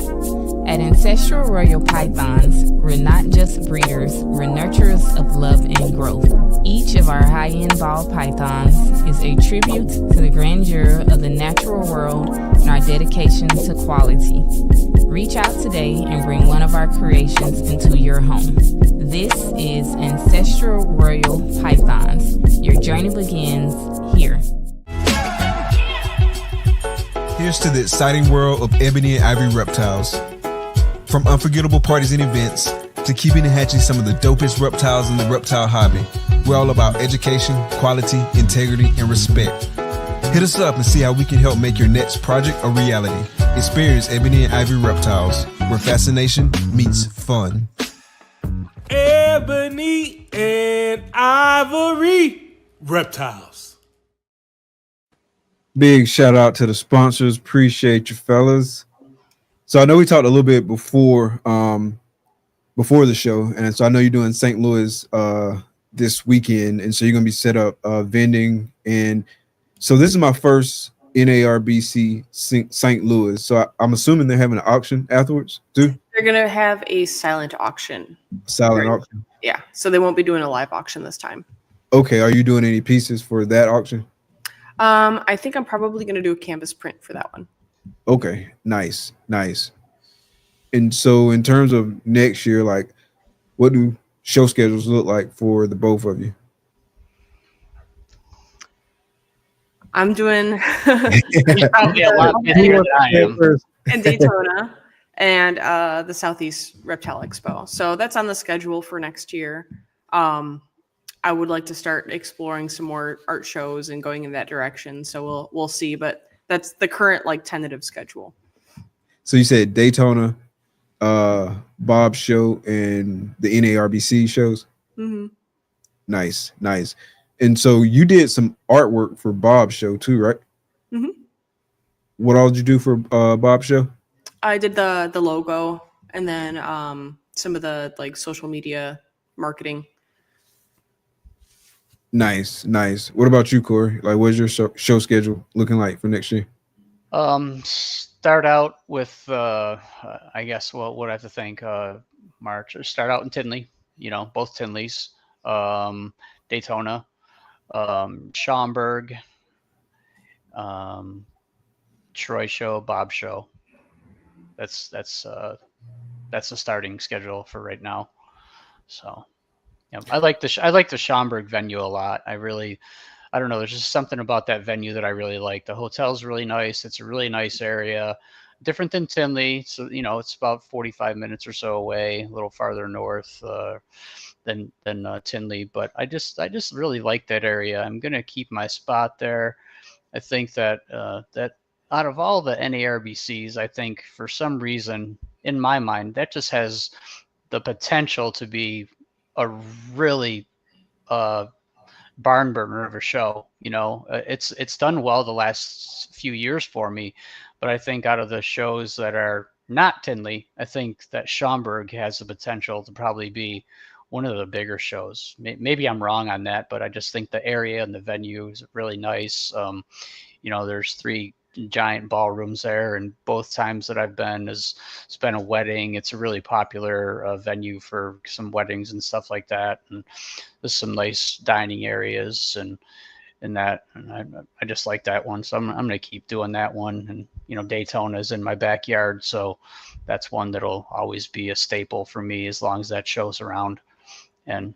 Speaker 6: At Ancestral Royal Pythons, we're not just breeders, we're nurturers of love and growth. Each of our high-end ball pythons is a tribute to the grandeur of the natural world and our dedication to quality. Reach out today and bring one of our creations into your home. This is Ancestral Royal Pythons. Your journey begins here.
Speaker 1: Here's to the exciting world of Ebony and Ivory reptiles. From unforgettable parties and events to keeping and hatching some of the dopest reptiles in the reptile hobby, we're all about education, quality, integrity, and respect. Hit us up and see how we can help make your next project a reality. Experience Ebony and Ivory reptiles, where fascination meets fun.
Speaker 7: Ebony and Ivory reptiles.
Speaker 1: Big shout out to the sponsors. Appreciate you, fellas. So I know we talked a little bit before the show, and so I know you're doing St. Louis this weekend, and so you're gonna be set up vending. And so this is my first NARBC St. Louis. So I'm assuming they're having an auction afterwards too.
Speaker 3: They're gonna have a silent auction.
Speaker 1: Auction.
Speaker 3: Yeah, so they won't be doing a live auction this time.
Speaker 1: Okay, are you doing any pieces for that auction?
Speaker 3: I think I'm probably gonna do a canvas print for that one.
Speaker 1: Okay, nice. And so in terms of next year, like, what do show schedules look like for the both of you?
Speaker 3: I'm doing
Speaker 4: Probably a lot busier than I am.
Speaker 3: in Daytona and the Southeast Reptile Expo. So that's on the schedule for next year. I would like to start exploring some more art shows and going in that direction. So we'll see, but that's the current like tentative schedule.
Speaker 1: So you said Daytona, Bob's show, and the NARBC shows.
Speaker 3: Mm-hmm.
Speaker 1: Nice. And so you did some artwork for Bob's show too, right?
Speaker 3: Mm-hmm.
Speaker 1: What all did you do for Bob's show?
Speaker 3: I did the logo and then some of the like social media marketing.
Speaker 1: Nice. What about you, Corey? Like, what's your show schedule looking like for next year?
Speaker 4: Start out with I guess what I have to think March. Start out in Tinley, both Tinleys, Daytona, Schaumburg, Troy show, Bob show. That's the starting schedule for right now. So yeah, I like the Schaumburg venue a lot. I don't know. There's just something about that venue that I really like. The hotel's really nice. It's a really nice area, different than Tinley. So, it's about 45 minutes or so away, a little farther north than Tinley. But I just really like that area. I'm going to keep my spot there. I think that that out of all the NARBCs, I think for some reason in my mind, that just has the potential to be a really barn burner of a show. It's done well the last few years for me, but I think out of the shows that are not Tinley, I think that Schaumburg has the potential to probably be one of the bigger shows. Maybe I'm wrong on that, but I just think the area and the venue is really nice. There's 3 giant ballrooms there, and both times that I've been has been a wedding. It's a really popular venue for some weddings and stuff like that, and there's some nice dining areas and that, and I just like that one, so I'm gonna keep doing that one. And Daytona is in my backyard, so that's one that'll always be a staple for me as long as that show's around. And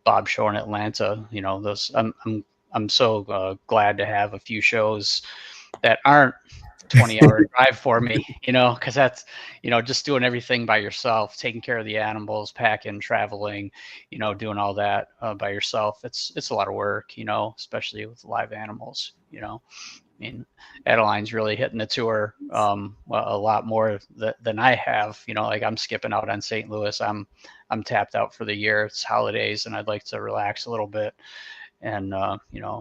Speaker 4: Bob show in Atlanta, those I'm so glad to have a few shows that aren't 20-hour drive for me, because that's, just doing everything by yourself, taking care of the animals, packing, traveling, doing all that by yourself. It's a lot of work, especially with live animals. I mean, Adeline's really hitting the tour a lot more than I have. Like I'm skipping out on St. Louis. I'm tapped out for the year. It's holidays, and I'd like to relax a little bit and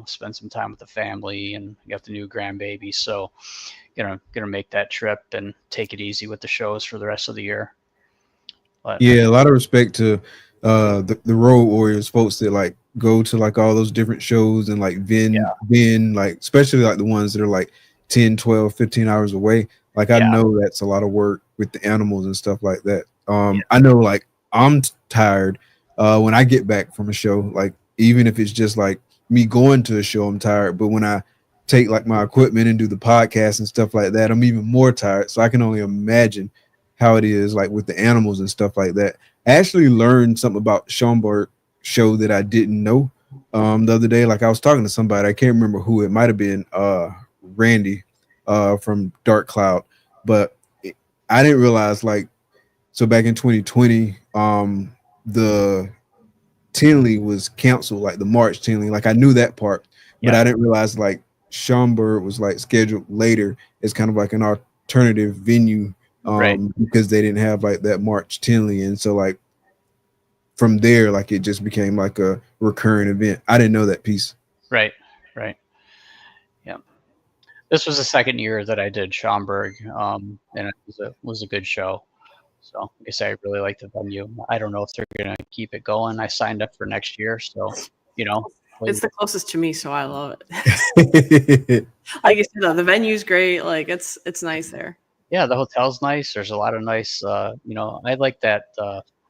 Speaker 4: spend some time with the family, and got the new grandbaby. So gonna make that trip and take it easy with the shows for the rest of the year. But,
Speaker 1: yeah, a lot of respect to the Road Warriors folks that like go to like all those different shows and like vend like, especially like the ones that are like 10, 12, 15 hours away. Like I know that's a lot of work with the animals and stuff like that. I know like I'm tired when I get back from a show, like even if it's just like me going to a show, I'm tired. But when I take like my equipment and do the podcast and stuff like that, I'm even more tired. So I can only imagine how it is like with the animals and stuff like that. I actually learned something about Schaumburg show that I didn't know the other day. Like I was talking to somebody, I can't remember who, it might have been Randy from Dark Cloud, but I didn't realize like so back in 2020, the Tinley was canceled, like the March Tinley. Like I knew that part, but I didn't realize like Schaumburg was like scheduled later. It's kind of like an alternative venue, because they didn't have like that March Tinley, and so like from there, like it just became like a recurring event. I didn't know that piece.
Speaker 4: Right. Yeah. This was the second year that I did Schaumburg, and it was a good show. So like I say, I really like the venue. I don't know if they're going to keep it going. I signed up for next year, so
Speaker 3: it's the closest to me, so I love it. Like you said, though, the venue's great. Like it's nice there.
Speaker 4: Yeah, the hotel's nice. There's a lot of nice. I like that.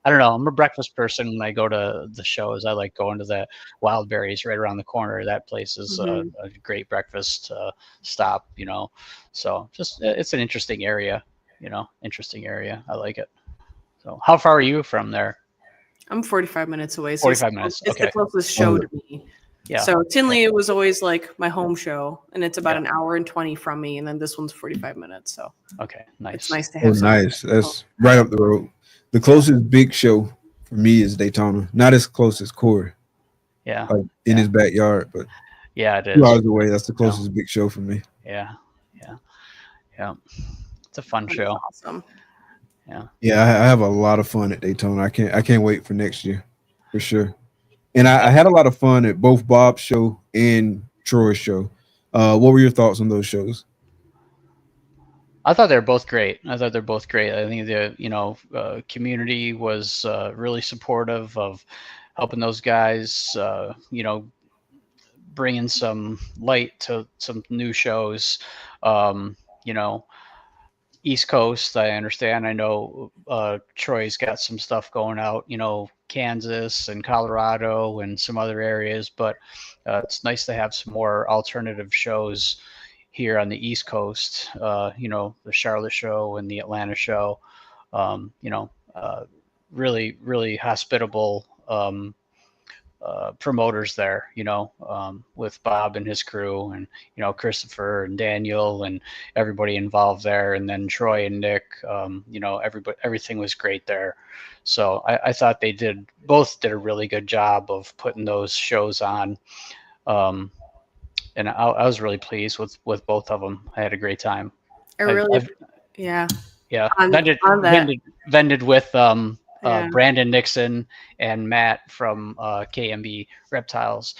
Speaker 4: I don't know. I'm a breakfast person. When I go to the shows, I like going to the Wildberries right around the corner. That place is a great breakfast stop. So just it's an interesting area. I like it. So how far are you from there?
Speaker 3: I'm 45 minutes away. So
Speaker 4: 45 minutes.
Speaker 3: It's the closest show to me.
Speaker 4: Yeah.
Speaker 3: So Tinley was always like my home show, and it's about an hour and 20 from me, and then this one's 45 minutes. So
Speaker 4: nice.
Speaker 3: It's nice to have.
Speaker 1: Oh, nice. That's right up the road. The closest big show for me is Daytona. Not as close as Corey.
Speaker 4: Yeah.
Speaker 1: Like in his backyard, but
Speaker 4: yeah, it is.
Speaker 1: 2 hours away. That's the closest big show for me.
Speaker 4: Yeah. It's a fun show.
Speaker 3: Awesome.
Speaker 1: Yeah, I have a lot of fun at Daytona. I can't wait for next year, for sure. And I had a lot of fun at both Bob's show and Troy's show. What were your thoughts on those shows?
Speaker 4: I thought they're both great. I think the community was really supportive of helping those guys. Bringing some light to some new shows. East Coast, I understand. I know Troy's got some stuff going out, Kansas and Colorado and some other areas, but it's nice to have some more alternative shows here on the East Coast, the Charlotte show and the Atlanta show, really, really hospitable promoters there, with Bob and his crew and, Christopher and Daniel and everybody involved there. And then Troy and Nick, everything was great there. So I thought they both did a really good job of putting those shows on. And I was really pleased with both of them. I had a great time.
Speaker 3: Yeah.
Speaker 4: Vended with Brandon Nixon and Matt from KMB Reptiles,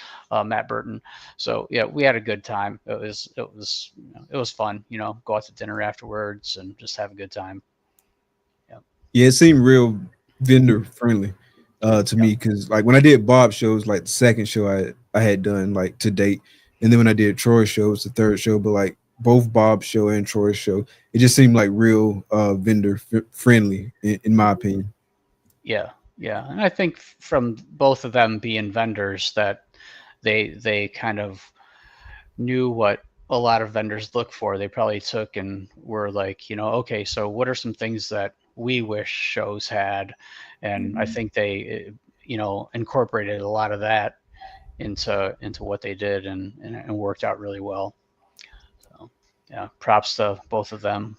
Speaker 4: Matt Burton. So yeah, we had a good time. It was fun. Go out to dinner afterwards and just have a good time.
Speaker 1: Yeah, it seemed real vendor friendly to me, because like when I did Bob's shows, like the second show I had done like to date, and then when I did Troy's show, it's the third show, but like both Bob's show and Troy's show, it just seemed like real vendor friendly in my opinion.
Speaker 4: Yeah. And I think from both of them being vendors that they kind of knew what a lot of vendors look for. They probably took and were like, okay, so what are some things that we wish shows had? And I think they, incorporated a lot of that into what they did and worked out really well. So yeah, props to both of them.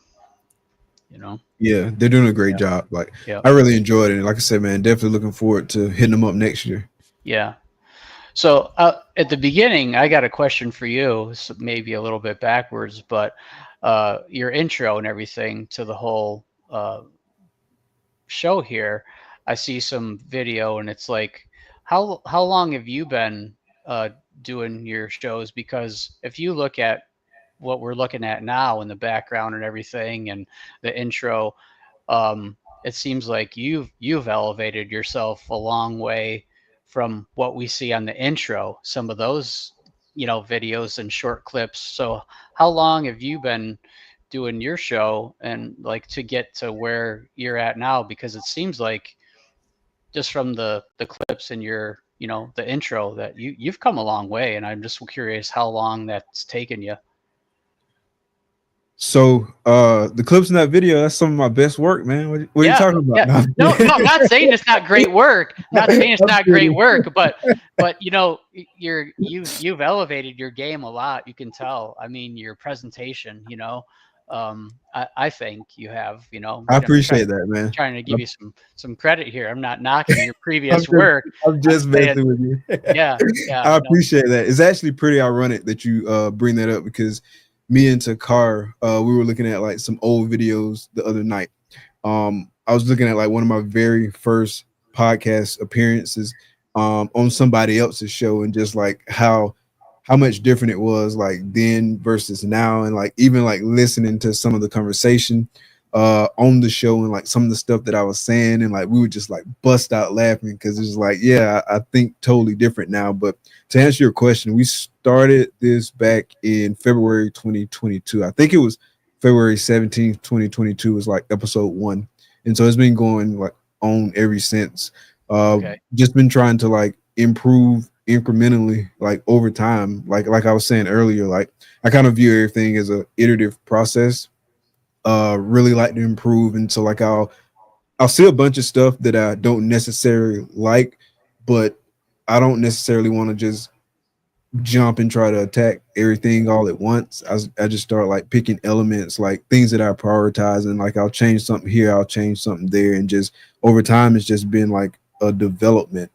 Speaker 1: Yeah, they're doing a great job. Like I really enjoyed it. Like I said, man, definitely looking forward to hitting them up next year.
Speaker 4: Yeah. So at the beginning, I got a question for you, so maybe a little bit backwards, but your intro and everything to the whole show here, I see some video and it's like, how long have you been doing your shows? Because if you look at what we're looking at now in the background and everything and the intro, it seems like you've elevated yourself a long way from what we see on the intro, some of those, videos and short clips. So how long have you been doing your show and like to get to where you're at now? Because it seems like just from the clips in your, the intro that you've come a long way. And I'm just curious how long that's taken you.
Speaker 1: So the clips in that video, that's some of my best work, man. What are you talking about?
Speaker 4: Yeah. No, I'm not saying it's not great work. Not saying it's not great work, but you know, you've elevated your game a lot. You can tell. I mean, your presentation, you know, I think you have, you know,
Speaker 1: I appreciate that, man.
Speaker 4: Trying to give you some credit here. I'm not knocking your previous work.
Speaker 1: I'm just messing with you.
Speaker 4: Yeah.
Speaker 1: I appreciate that. It's actually pretty ironic that you bring that up, because me and Takar, we were looking at like some old videos the other night. I was looking at like one of my very first podcast appearances on somebody else's show, and just like how much different it was like then versus now, and like even like listening to some of the conversation on the show, and like some of the stuff that I was saying, and like we would just like bust out laughing, because it's like, yeah, I think totally different now. But to answer your question, we started this back in February 2022. I think it was February 17th, 2022 was like episode 1. And so it's been going like on ever since. Just been trying to like improve incrementally, like over time. Like I was saying earlier, like I kind of view everything as a iterative process. Really like to improve. And so like I'll see a bunch of stuff that I don't necessarily like, but I don't necessarily want to just jump and try to attack everything all at once. I just start like picking elements, like things that I prioritize, and like I'll change something here, I'll change something there, and just over time it's just been like a development,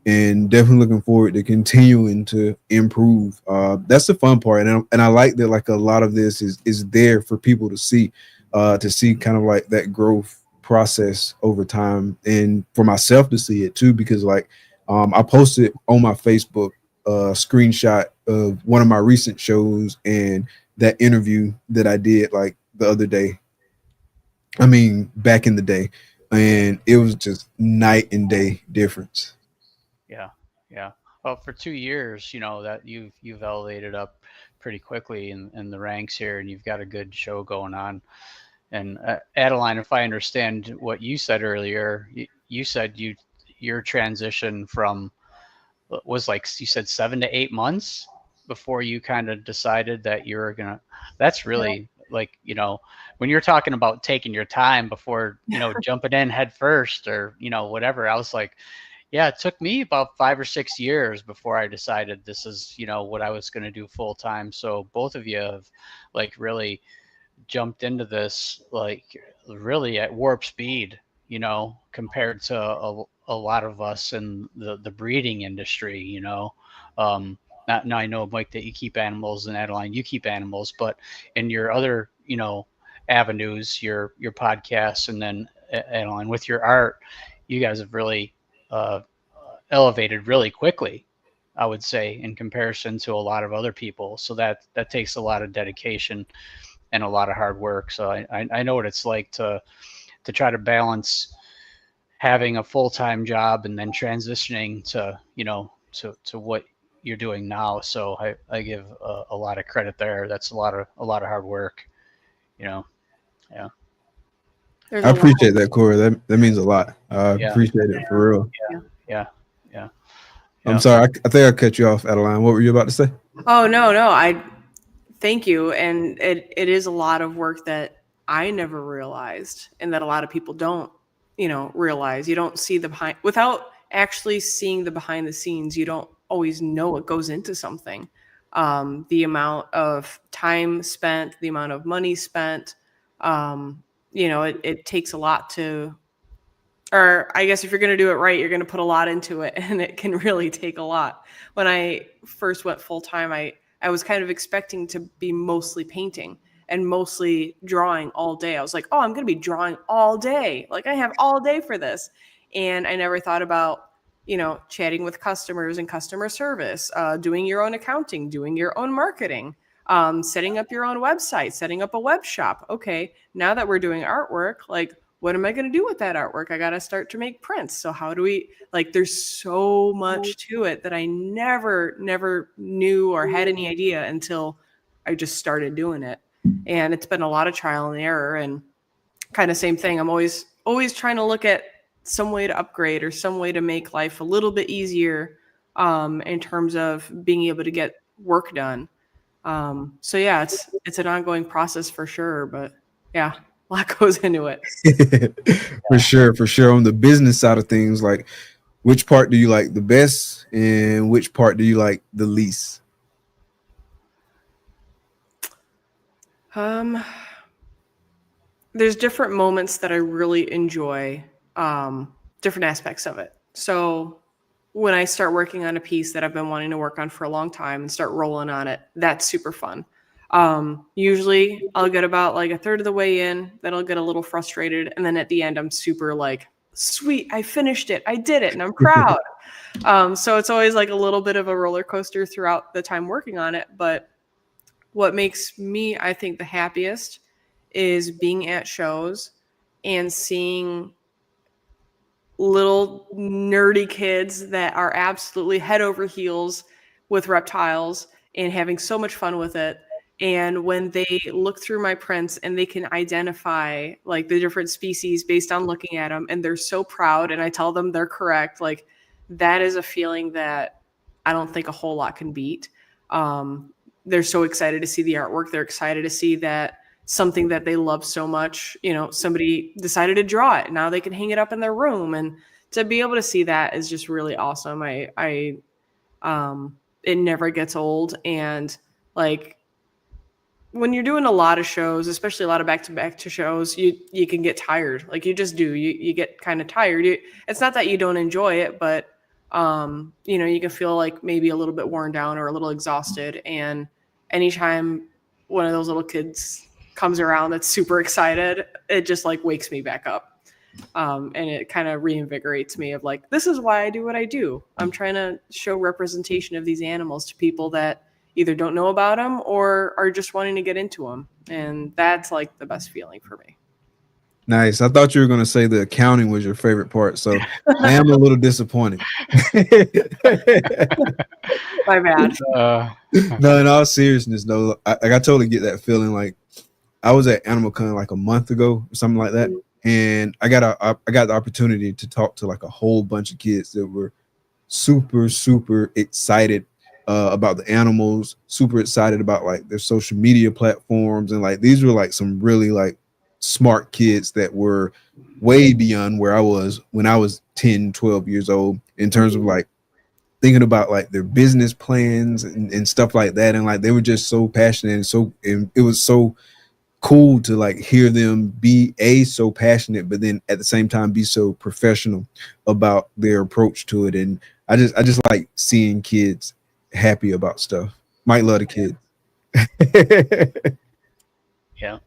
Speaker 1: and definitely looking forward to continuing to improve. That's the fun part, and I like that like a lot of this is there for people to see kind of like that growth process over time, and for myself to see it too, because like I posted on my Facebook a screenshot of one of my recent shows and that interview that I did like the other day. I mean, back in the day, and it was just night and day difference.
Speaker 4: Yeah. Well, for 2 years, you know, that you've elevated up pretty quickly in the ranks here, and you've got a good show going on. And Adeline, if I understand what you said earlier, you said your transition from was like, you said 7 to 8 months before you kind of decided that you're gonna. That's really like, you know, when you're talking about taking your time before, you know, jumping in head first, or, you know, whatever. I was like, yeah, it took me about 5 or 6 years before I decided this is, you know, what I was going to do full time. So both of you have like really jumped into this like really at warp speed, you know, compared to a lot of us in the breeding industry, you know. Now I know, Mike, that you keep animals, and Adeline, you keep animals, but in your other, you know, avenues, your podcasts, and then Adeline with your art, you guys have really elevated really quickly, I would say, in comparison to a lot of other people. So that takes a lot of dedication and a lot of hard work. So I know what it's like to try to balance having a full-time job and then transitioning to, you know, to what you're doing now. So I give a lot of credit there. That's a lot of hard work, you know. Yeah.
Speaker 1: I appreciate that, Corey. That means a lot. I appreciate it for real.
Speaker 4: Yeah.
Speaker 1: I'm sorry. I think I cut you off, Adeline. What were you about to say?
Speaker 3: Oh, no. I thank you. And it is a lot of work that I never realized, and that a lot of people don't, you know, realize. You don't see the behind, without actually seeing the behind the scenes. You don't always know what goes into something. The amount of time spent, the amount of money spent, you know, it takes a lot to, or I guess if you're going to do it right, you're going to put a lot into it, and it can really take a lot. When I first went full time, I was kind of expecting to be mostly painting and mostly drawing all day. I was like, oh, I'm going to be drawing all day. Like, I have all day for this. And I never thought about, you know, chatting with customers and customer service, doing your own accounting, doing your own marketing, setting up your own website, setting up a web shop. Okay, now that we're doing artwork, like, what am I going to do with that artwork? I got to start to make prints. So how do we, like, there's so much to it that I never knew or had any idea until I just started doing it. And it's been a lot of trial and error, and kind of same thing. I'm always trying to look at some way to upgrade or some way to make life a little bit easier in terms of being able to get work done. So yeah, it's an ongoing process for sure, but yeah, a lot goes into it.
Speaker 1: For sure, for sure. On the business side of things, like which part do you like the best and which part do you like the least?
Speaker 3: There's different moments that I really enjoy, different aspects of it. So when I start working on a piece that I've been wanting to work on for a long time and start rolling on it, that's super fun. Usually I'll get about like a third of the way in, then I'll get a little frustrated, and then at the end I'm super like, sweet, I finished it, I did it, and I'm proud. So it's always like a little bit of a roller coaster throughout the time working on it. But what makes me, I think, the happiest is being at shows and seeing little nerdy kids that are absolutely head over heels with reptiles and having so much fun with it. And when they look through my prints and they can identify like the different species based on looking at them, and they're so proud, and I tell them they're correct, like that is a feeling that I don't think a whole lot can beat. They're so excited to see the artwork. They're excited to see that something that they love so much, somebody decided to draw it. Now they can hang it up in their room, and to be able to see that is just really awesome. It never gets old. And like when you're doing a lot of shows, especially a lot of back to shows, you can get tired. Like you just do, you get kind of tired. It's not that you don't enjoy it, but you can feel like maybe a little bit worn down or a little exhausted. And anytime one of those little kids comes around that's super excited, it just like wakes me back up. And it kind of reinvigorates me of like, this is why I do what I do. I'm trying to show representation of these animals to people that either don't know about them or are just wanting to get into them. And that's like the best feeling for me.
Speaker 1: Nice. I thought you were going to say the accounting was your favorite part, so I am a little disappointed.
Speaker 3: My bad.
Speaker 1: No, in all seriousness, though, I totally get that feeling. Like I was at Animal Con like a month ago, or something like that, and I got the opportunity to talk to like a whole bunch of kids that were super excited about the animals, super excited about like their social media platforms, and like these were like some really like smart kids that were way beyond where I was when I was 10, 12 years old in terms of like thinking about like their business plans and stuff like that. And like they were just so passionate, and it was so cool to like hear them be so passionate, but then at the same time be so professional about their approach to it. And I just like seeing kids happy about stuff. Might love the kids.
Speaker 4: Yeah.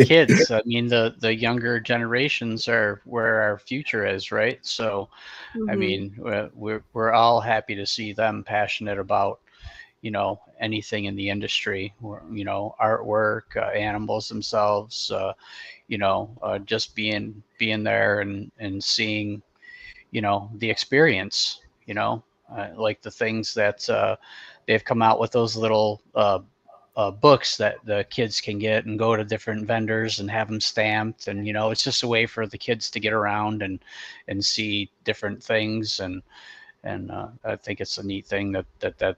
Speaker 4: Kids, I mean the younger generations are where our future is, right? So I mean we're all happy to see them passionate about anything in the industry, artwork, animals themselves, just being there and seeing the experience, like the things that they've come out with, those little books that the kids can get and go to different vendors and have them stamped, and it's just a way for the kids to get around and see different things, and I think it's a neat thing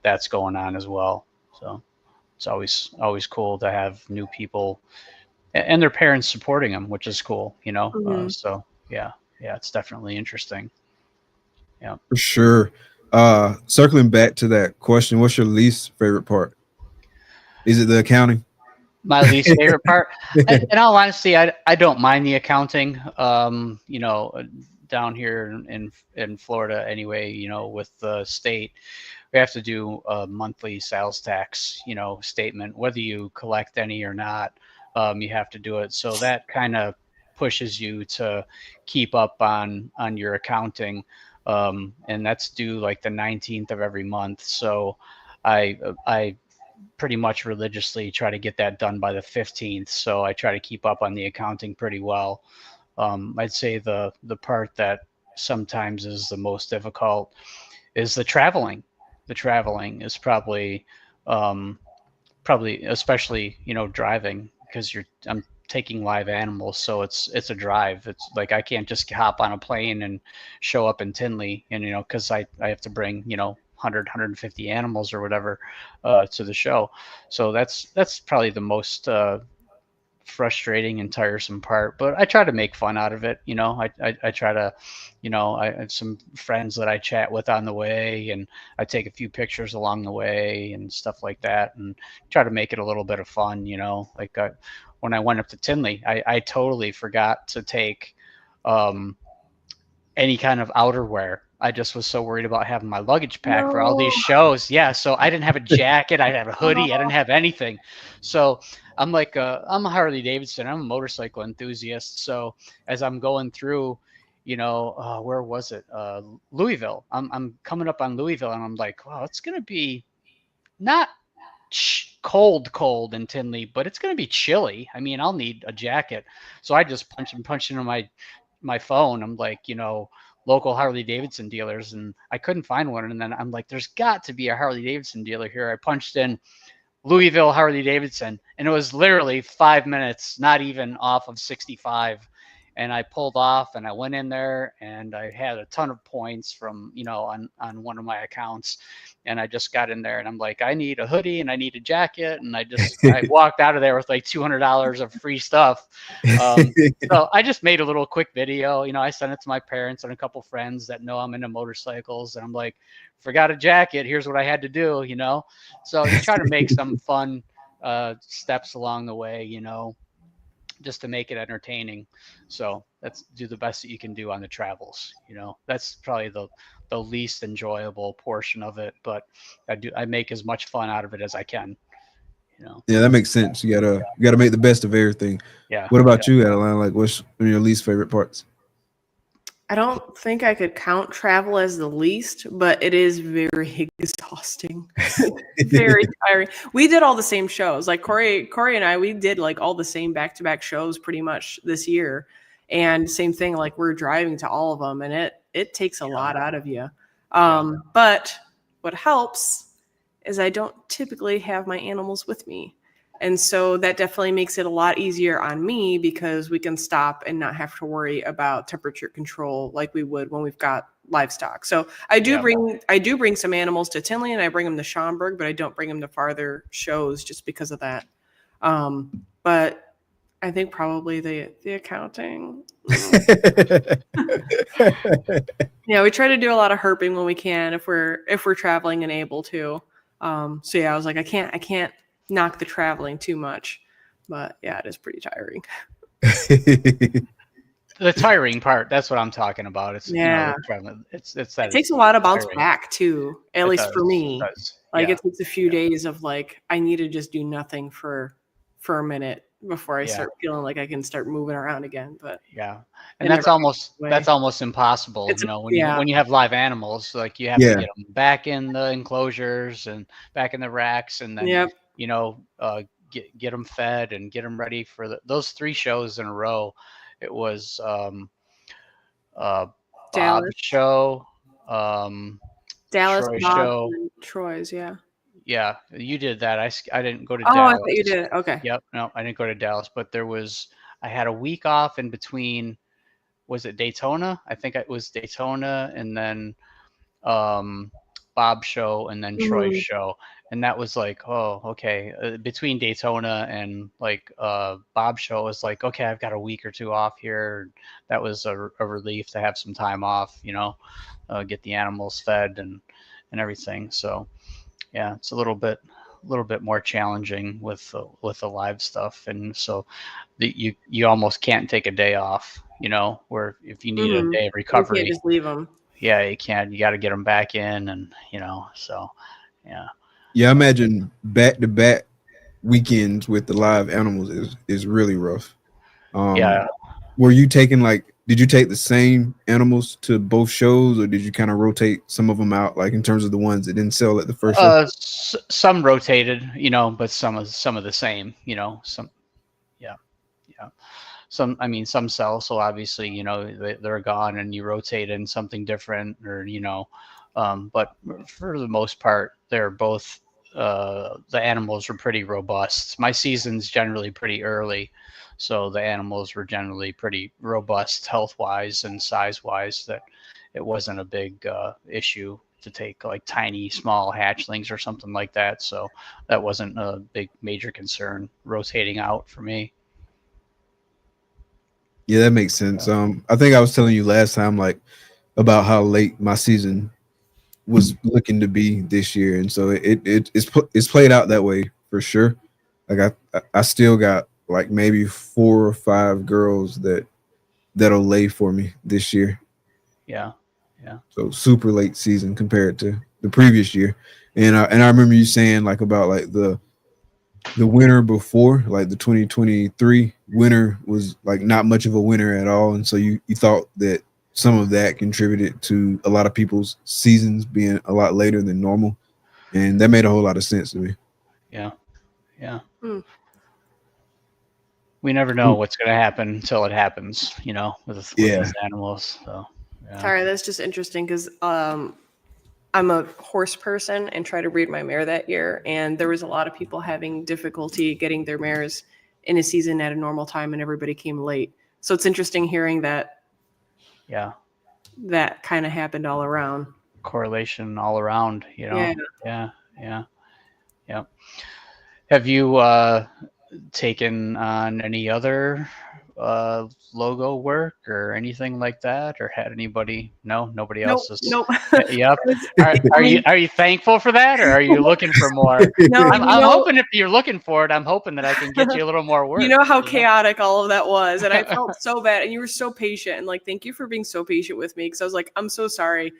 Speaker 4: that's going on as well. So it's always cool to have new people and their parents supporting them, which is cool, so yeah, it's definitely interesting. Yeah,
Speaker 1: for sure. Circling back to that question, what's your least favorite part? Is it the accounting?
Speaker 4: My least favorite part? In all honesty, I don't mind the accounting. Down here in Florida anyway, with the state, we have to do a monthly sales tax, statement, whether you collect any or not. You have to do it. So that kind of pushes you to keep up on your accounting. And that's due like the 19th of every month. So I pretty much religiously try to get that done by the 15th. So I try to keep up on the accounting pretty well. I'd say the part that sometimes is the most difficult is the traveling. The traveling is probably especially driving, because I'm taking live animals, so it's a drive. It's like I can't just hop on a plane and show up in Tinley, and because I have to bring 150 animals or whatever to the show. So that's probably the most frustrating and tiresome part, but I try to make fun out of it. I try to, I have some friends that I chat with on the way, and I take a few pictures along the way and stuff like that, and try to make it a little bit of fun. Like when I went up to Tinley, I totally forgot to take any kind of outerwear. I just was so worried about having my luggage packed for all these shows. Yeah. So I didn't have a jacket. I didn't have a hoodie. I didn't have anything. So I'm like, I'm a Harley Davidson. I'm a motorcycle enthusiast. So as I'm going through, where was it? Louisville. I'm coming up on Louisville, and I'm like, wow, it's going to be not cold in Tinley, but it's going to be chilly. I mean, I'll need a jacket. So I just punched into my phone. I'm like, local Harley Davidson dealers, and I couldn't find one. And then I'm like, there's got to be a Harley Davidson dealer here. I punched in Louisville Harley Davidson, and it was literally 5 minutes, not even off of 65. And I pulled off, and I went in there, and I had a ton of points from, on one of my accounts. And I just got in there, and I'm like, I need a hoodie and I need a jacket. And I walked out of there with like $200 of free stuff. So I just made a little quick video. I sent it to my parents and a couple friends that know I'm into motorcycles. And I'm like, forgot a jacket. Here's what I had to do, So you try to make some fun steps along the way, just to make it entertaining. So do the best that you can do on the travels. That's probably the least enjoyable portion of it, but I make as much fun out of it as I can.
Speaker 1: Yeah, that makes sense. You gotta make the best of everything.
Speaker 4: Yeah.
Speaker 1: What about you, Adeline? Like, what's your least favorite parts?
Speaker 3: I don't think I could count travel as the least, but it is very exhausting. Very tiring. We did all the same shows. Like Corey and I, we did like all the same back-to-back shows pretty much this year. And same thing, like we're driving to all of them, and it takes a lot out of you. But what helps is I don't typically have my animals with me. And so that definitely makes it a lot easier on me, because we can stop and not have to worry about temperature control like we would when we've got livestock. So I do bring some animals to Tinley, and I bring them to Schaumburg, but I don't bring them to farther shows just because of that. But I think probably the accounting. Yeah, we try to do a lot of herping when we can if we're traveling and able to. So yeah, I was like, I can't knock the traveling too much, but yeah, it is pretty tiring.
Speaker 4: The tiring part, that's what I'm talking about. It's traveling. It takes
Speaker 3: a lot of bounce back too, at least for me. It takes a few days of like, I need to just do nothing for a minute before I start feeling like I can start moving around again. But
Speaker 4: and that's almost impossible. When you have live animals, like you have to get them back in the enclosures and back in the racks, and then get them fed and get them ready for those 3 shows in a row. It was Bob's show,
Speaker 3: Dallas,
Speaker 4: Troy
Speaker 3: Bob,
Speaker 4: show,
Speaker 3: and Troy's,
Speaker 4: Yeah, you did that. I didn't go to
Speaker 3: Dallas.
Speaker 4: Dallas.
Speaker 3: I thought you did. Okay.
Speaker 4: Yep. No, I didn't go to Dallas, but I had a week off in between. Was it Daytona? I think it was Daytona, and then Bob's show, and then Troy's show. And that was like, oh, okay. Between Daytona and like Bob's show, it was like, okay, I've got a week or 2 off here. That was a relief to have some time off, get the animals fed and everything. So yeah, it's a little bit more challenging with the live stuff, and so you almost can't take a day off. Where if you need a day of recovery,
Speaker 3: you can't just leave them.
Speaker 4: Yeah, you can't. You got to get them back in, and so yeah.
Speaker 1: Yeah, I imagine back-to-back weekends with the live animals is really rough. Were you taking did you take the same animals to both shows, or did you kind of rotate some of them out, like in terms of the ones that didn't sell at the first show?
Speaker 4: Some rotated, but some of the same, some, yeah. Some sell, so obviously, they're gone, and you rotate in something different, or but for the most part, they're both the animals were pretty robust. My season's generally pretty early, so the animals were generally pretty robust health-wise and size-wise, that it wasn't a big issue, to take like tiny, small hatchlings or something like that. So that wasn't a big major concern rotating out for me.
Speaker 1: Yeah, that makes sense. I think I was telling you last time, like, about how late my season was looking to be this year, and so it's played out that way for sure. Like I still got like maybe 4 or 5 girls that'll lay for me this year.
Speaker 4: Yeah, yeah.
Speaker 1: So super late season compared to the previous year, and I remember you saying like about like the winter before, like the 2023 winter was like not much of a winter at all, and so you thought that some of that contributed to a lot of people's seasons being a lot later than normal, and that made a whole lot of sense to me.
Speaker 4: Yeah, yeah. We never know what's going to happen until it happens, you know, with these animals. So, yeah.
Speaker 3: Sorry, that's just interesting because I'm a horse person and tried to breed my mare that year, and there was a lot of people having difficulty getting their mares in a season at a normal time, and everybody came late. So it's interesting hearing that.
Speaker 4: Yeah,
Speaker 3: that kind of happened all around.
Speaker 4: Correlation all around, you know. Yeah. Have you taken on any other logo work or anything like that, or had anybody? No, nobody else is.
Speaker 3: Nope.
Speaker 4: Yep. Are you thankful for that, or are you looking for more?
Speaker 3: No,
Speaker 4: I'm hoping if you're looking for it, I'm hoping that I can get you a little more work.
Speaker 3: You know how chaotic all of that was, and I felt so bad. And you were so patient, and like, thank you for being so patient with me, because I was like, I'm so sorry.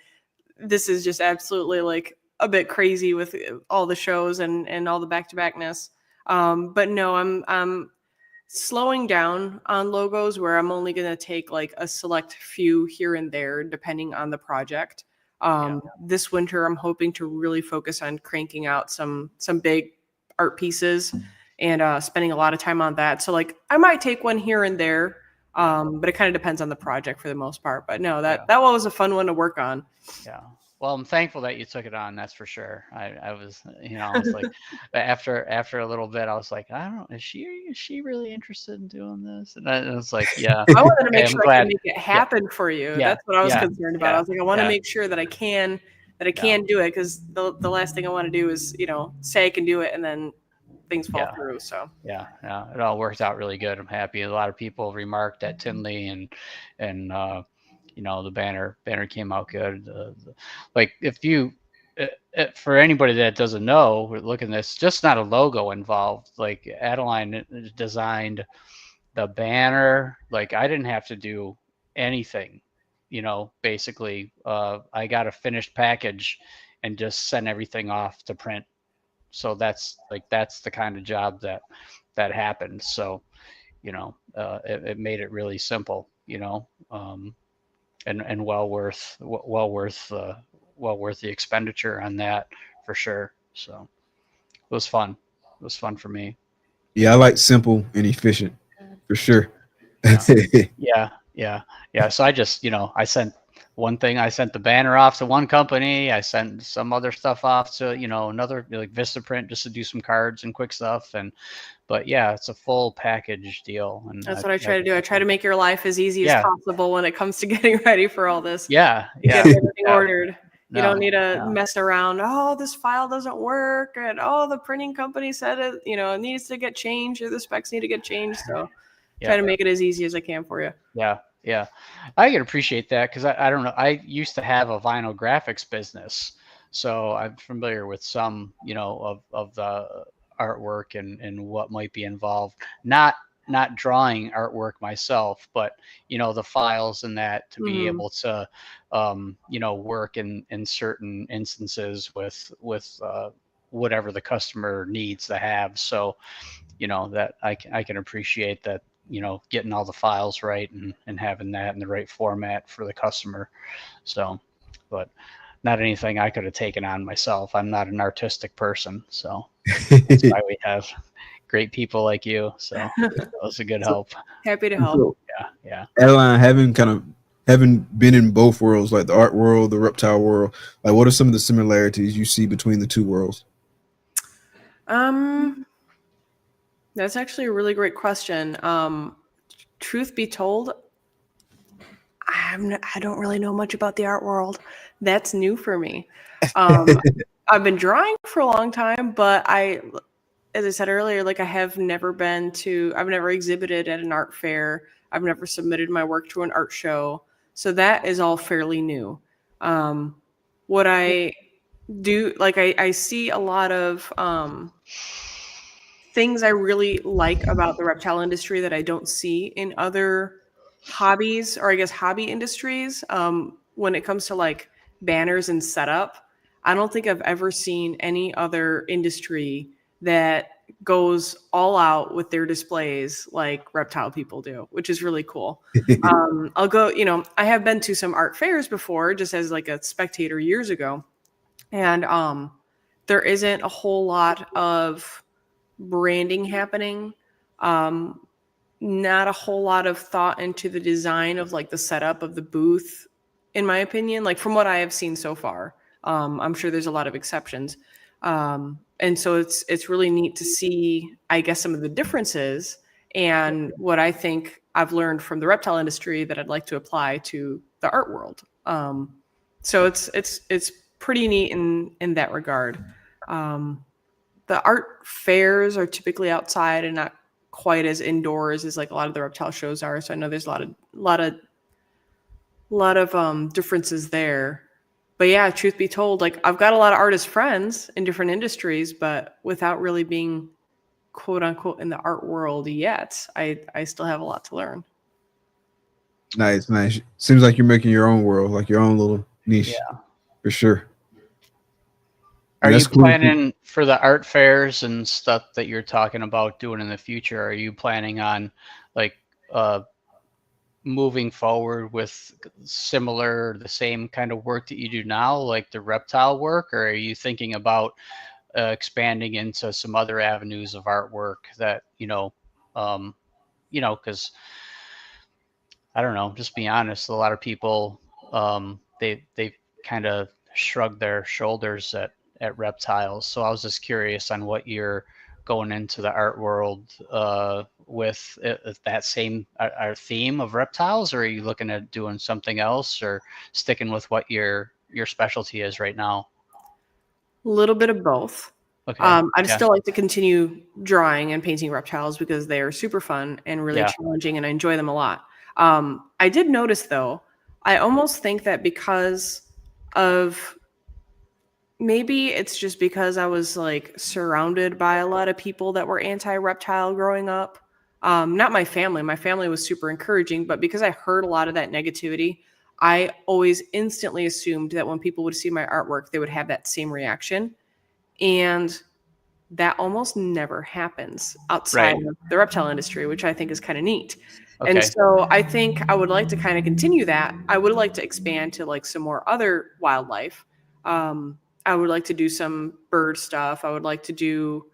Speaker 3: This is just absolutely like a bit crazy with all the shows and all the back-to-backness. But no, I'm slowing down on logos where I'm only going to take like a select few here and there, depending on the project. This winter, I'm hoping to really focus on cranking out some big art pieces and spending a lot of time on that. So like, I might take one here and there, but it kind of depends on the project for the most part. But no, that one was a fun one to work on.
Speaker 4: Yeah. Well, I'm thankful that you took it on. That's for sure. I was, you know, I was like, after a little bit, I was like, I don't know, is she really interested in doing this? And I was like, yeah.
Speaker 3: I wanted to make sure I can make it happen for you.
Speaker 4: Yeah.
Speaker 3: That's what I was concerned about. I was like, I want to
Speaker 4: Yeah.
Speaker 3: make sure that I can do it, because the last thing I want to do is, you know, say I can do it and then things fall through. So
Speaker 4: yeah, it all worked out really good. I'm happy. A lot of people remarked at Tinley and you know, the banner came out good. Like, if you, for anybody that doesn't know, we're looking at this, just not a logo involved. Like, Adeline designed the banner. Like, I didn't have to do anything, you know, basically. I got a finished package and just sent everything off to print. So that's the kind of job that happened. So, you know, it made it really simple, you know. And well worth the expenditure on that, for sure. So it was fun. It was fun for me.
Speaker 1: Yeah, I like simple and efficient, for sure.
Speaker 4: Yeah. So I just, you know, I sent one thing. I sent the banner off to one company. I sent some other stuff off to, you know, another, like Vistaprint, just to do some cards and quick stuff. But yeah, it's a full package deal. And
Speaker 3: that's what I try to do. I try to make your life as easy as possible when it comes to getting ready for all this.
Speaker 4: Yeah.
Speaker 3: Get everything ordered. You don't need to mess around. Oh, this file doesn't work, and the printing company said it. You know, it needs to get changed, or the specs need to get changed. So try to make it as easy as I can for you.
Speaker 4: Yeah. I can appreciate that, because I don't know. I used to have a vinyl graphics business, so I'm familiar with some, you know, of the artwork and what might be involved. Not drawing artwork myself, but, you know, the files and that, to be able to, you know, work in certain instances with whatever the customer needs to have. So, you know, that I can appreciate that, you know, getting all the files right and having that in the right format for the customer. So, but not anything I could have taken on myself. I'm not an artistic person, so that's why we have great people like you. So that was a good help.
Speaker 3: Happy to help.
Speaker 4: Yeah.
Speaker 1: Adeline, having been in both worlds, like the art world, the reptile world, like, what are some of the similarities you see between the two worlds?
Speaker 3: That's actually a really great question. Truth be told, I don't really know much about the art world. That's new for me. I've been drawing for a long time, but as I said earlier, like I've never exhibited at an art fair. I've never submitted my work to an art show. So that is all fairly new. What I do, like I see a lot of things I really like about the reptile industry that I don't see in other hobbies, or I guess hobby industries. When it comes to like banners and setup, I don't think I've ever seen any other industry that goes all out with their displays like reptile people do, which is really cool. I'll go, I have been to some art fairs before just as like a spectator years ago. And there isn't a whole lot of branding happening. Not a whole lot of thought into the design of like the setup of the booth, in my opinion, like from what I have seen so far. I'm sure there's a lot of exceptions. And so it's really neat to see, I guess, some of the differences and what I think I've learned from the reptile industry that I'd like to apply to the art world. So it's pretty neat in that regard. The art fairs are typically outside and not quite as indoors as like a lot of the reptile shows are. So I know there's a lot of differences there. But yeah, truth be told, like I've got a lot of artist friends in different industries, but without really being quote unquote in the art world yet, I still have a lot to learn.
Speaker 1: Nice. Seems like you're making your own world, like your own little niche.
Speaker 4: Yeah,
Speaker 1: for sure.
Speaker 4: Are you planning for the art fairs and stuff that you're talking about doing in the future? Are you planning on like moving forward with the same kind of work that you do now, like the reptile work, or are you thinking about expanding into some other avenues of artwork that because I don't know, just be honest, a lot of people they kind of shrug their shoulders at reptiles. So I was just curious on what you're going into the art world with that same our theme of reptiles, or are you looking at doing something else or sticking with what your specialty is right now?
Speaker 3: A little bit of both.
Speaker 4: Okay.
Speaker 3: I'd still like to continue drawing and painting reptiles because they are super fun and really challenging, and I enjoy them a lot. I did notice though, I almost think that because of, maybe it's just because I was like surrounded by a lot of people that were anti-reptile growing up. Not my family. My family was super encouraging, but because I heard a lot of that negativity, I always instantly assumed that when people would see my artwork, they would have that same reaction. And that almost never happens outside of the reptile industry, which I think is kind of neat. Okay. And so I think I would like to kind of continue that. I would like to expand to like some more other wildlife. I would like to do some bird stuff. I would like to do,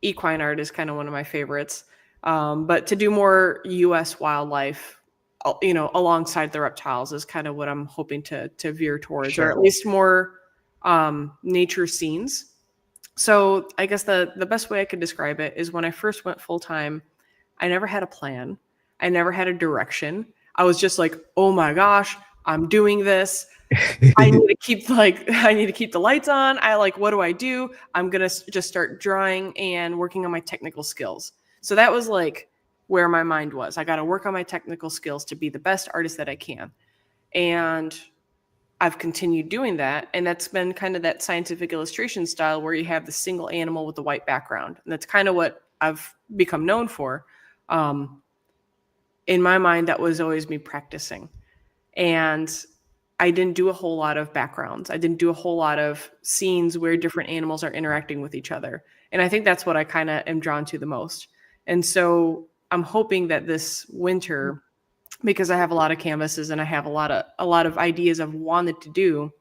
Speaker 3: equine art is kind of one of my favorites. But to do more U.S. wildlife, alongside the reptiles is kind of what I'm hoping to veer towards, or at least more nature scenes. So I guess the best way I could describe it is when I first went full time, I never had a plan. I never had a direction. I was just like, oh my gosh, I'm doing this. I need to keep the lights on. What do I do? I'm going to just start drawing and working on my technical skills. So that was like where my mind was. I got to work on my technical skills to be the best artist that I can. And I've continued doing that. And that's been kind of that scientific illustration style where you have the single animal with the white background. And that's kind of what I've become known for. In my mind, that was always me practicing. And I didn't do a whole lot of backgrounds. I didn't do a whole lot of scenes where different animals are interacting with each other. And I think that's what I kind of am drawn to the most. And so I'm hoping that this winter, because I have a lot of canvases and I have a lot of ideas I've wanted to do,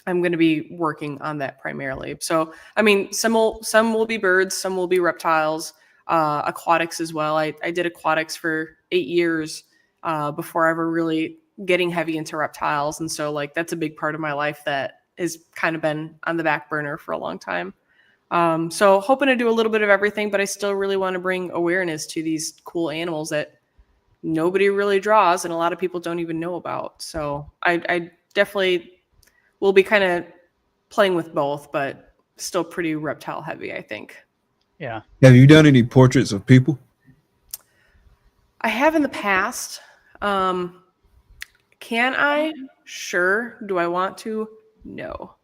Speaker 3: I'm going to be working on that primarily. So, I mean, some will be birds, some will be reptiles, aquatics as well. I did aquatics for 8 years before ever really getting heavy into reptiles. And so like, that's a big part of my life that has kind of been on the back burner for a long time. So hoping to do a little bit of everything, but I still really want to bring awareness to these cool animals that nobody really draws and a lot of people don't even know about. So I definitely will be kind of playing with both, but still pretty reptile heavy, I think.
Speaker 4: Yeah.
Speaker 1: Have you done any portraits of people?
Speaker 3: I have in the past. Can I? Sure. Do I want to? No.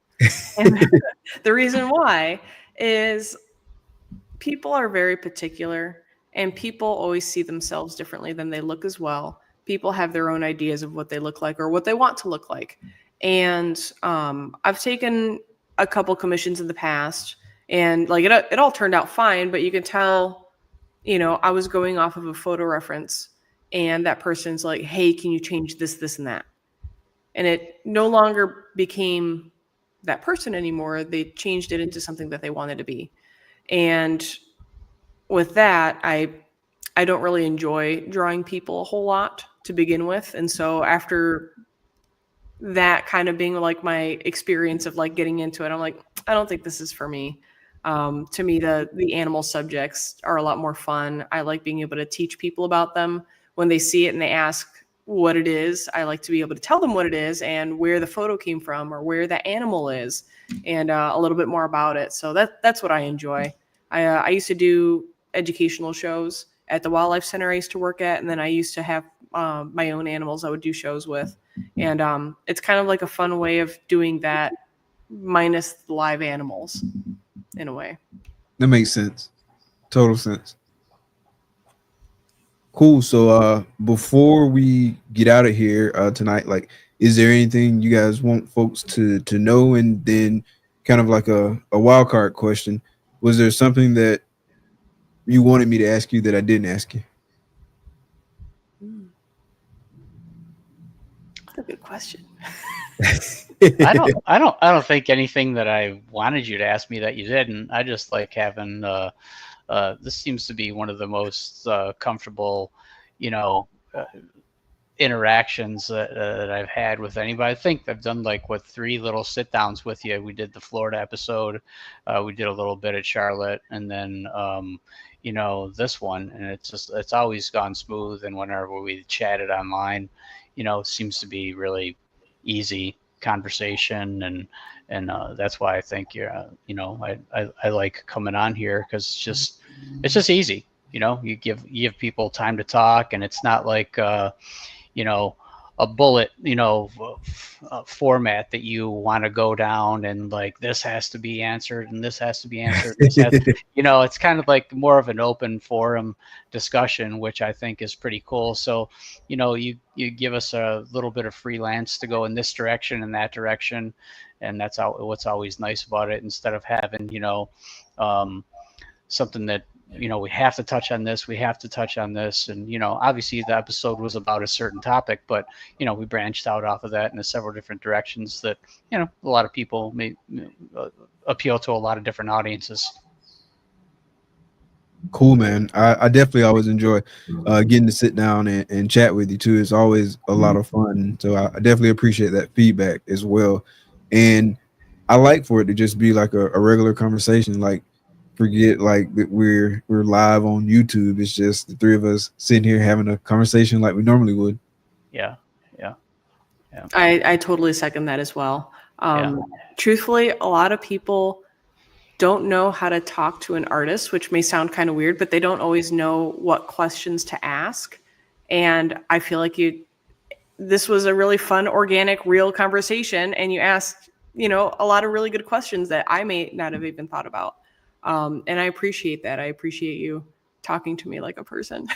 Speaker 3: And the reason why is people are very particular, and people always see themselves differently than they look as well. People have their own ideas of what they look like or what they want to look like. And I've taken a couple commissions in the past, and like it all turned out fine, but you can tell, you know, I was going off of a photo reference, and that person's like, hey, can you change this, this, and that? And it no longer became that person anymore. They changed it into something that they wanted to be. And with that, I don't really enjoy drawing people a whole lot to begin with. And so after that kind of being like my experience of like getting into it, I'm like, I don't think this is for me. To me, the animal subjects are a lot more fun. I like being able to teach people about them. When they see it and they ask what it is, I like to be able to tell them what it is and where the photo came from or where the animal is, and a little bit more about it. So that's what I enjoy. I used to do educational shows at the wildlife center I used to work at, and then I used to have my own animals I would do shows with. And it's kind of like a fun way of doing that minus the live animals in a way.
Speaker 1: That makes sense. Total sense. Cool. So before we get out of here tonight, like, is there anything you guys want folks to know? And then kind of like a wild card question, was there something that you wanted me to ask you that I didn't ask you?
Speaker 3: That's a good question.
Speaker 4: I don't think anything that I wanted you to ask me that you didn't. I just like having this seems to be one of the most comfortable, interactions that I've had with anybody. I think I've done like 3 little sit downs with you. We did the Florida episode, we did a little bit at Charlotte, and then this one, and it's always gone smooth. And whenever we chatted online, seems to be really easy conversation, and that's why I think you're I like coming on here, because it's just easy. You give people time to talk, and it's not like a bullet format that you want to go down and like this has to be answered and this has to be answered. It's kind of like more of an open forum discussion, which I think is pretty cool. So you give us a little bit of freelance to go in this direction and that direction, and that's what's always nice about it, instead of having something that we have to touch on this, we have to touch on this. And, obviously the episode was about a certain topic, but, we branched out off of that in several different directions that, a lot of people may appeal to a lot of different audiences.
Speaker 1: Cool, man. I definitely always enjoy getting to sit down and chat with you too. It's always a lot of fun. So I definitely appreciate that feedback as well. And I like for it to just be like a regular conversation, like, forget like that we're live on YouTube. It's just the 3 of us sitting here having a conversation like we normally would.
Speaker 4: Yeah.
Speaker 3: I totally second that as well. Truthfully, a lot of people don't know how to talk to an artist, which may sound kind of weird, but they don't always know what questions to ask. And I feel like this was a really fun, organic, real conversation, and you asked, a lot of really good questions that I may not have even thought about. And I appreciate that. I appreciate you talking to me like a person.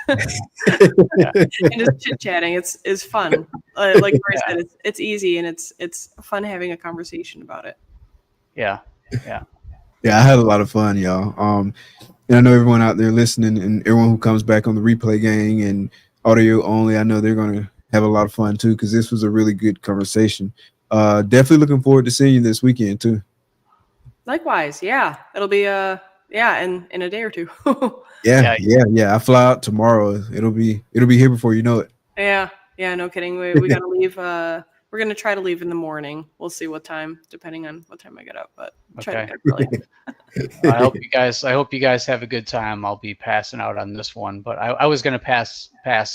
Speaker 3: And just chit-chatting. It's fun. Like Corey said, it's easy, and it's fun having a conversation about it.
Speaker 1: Yeah, I had a lot of fun, y'all. And I know everyone out there listening, and everyone who comes back on the replay gang and audio only, I know they're gonna have a lot of fun too, because this was a really good conversation. Definitely looking forward to seeing you this weekend too.
Speaker 3: Likewise, yeah. It'll be in a day or two.
Speaker 1: Yeah. I fly out tomorrow. It'll be here before you know it.
Speaker 3: Yeah, no kidding. We gotta leave. We're We're gonna try to leave in the morning. We'll see what time, depending on what time I get up. But try to
Speaker 4: Okay.
Speaker 3: get up early.
Speaker 4: I hope you guys have a good time. I'll be passing out on this one, but I was gonna pass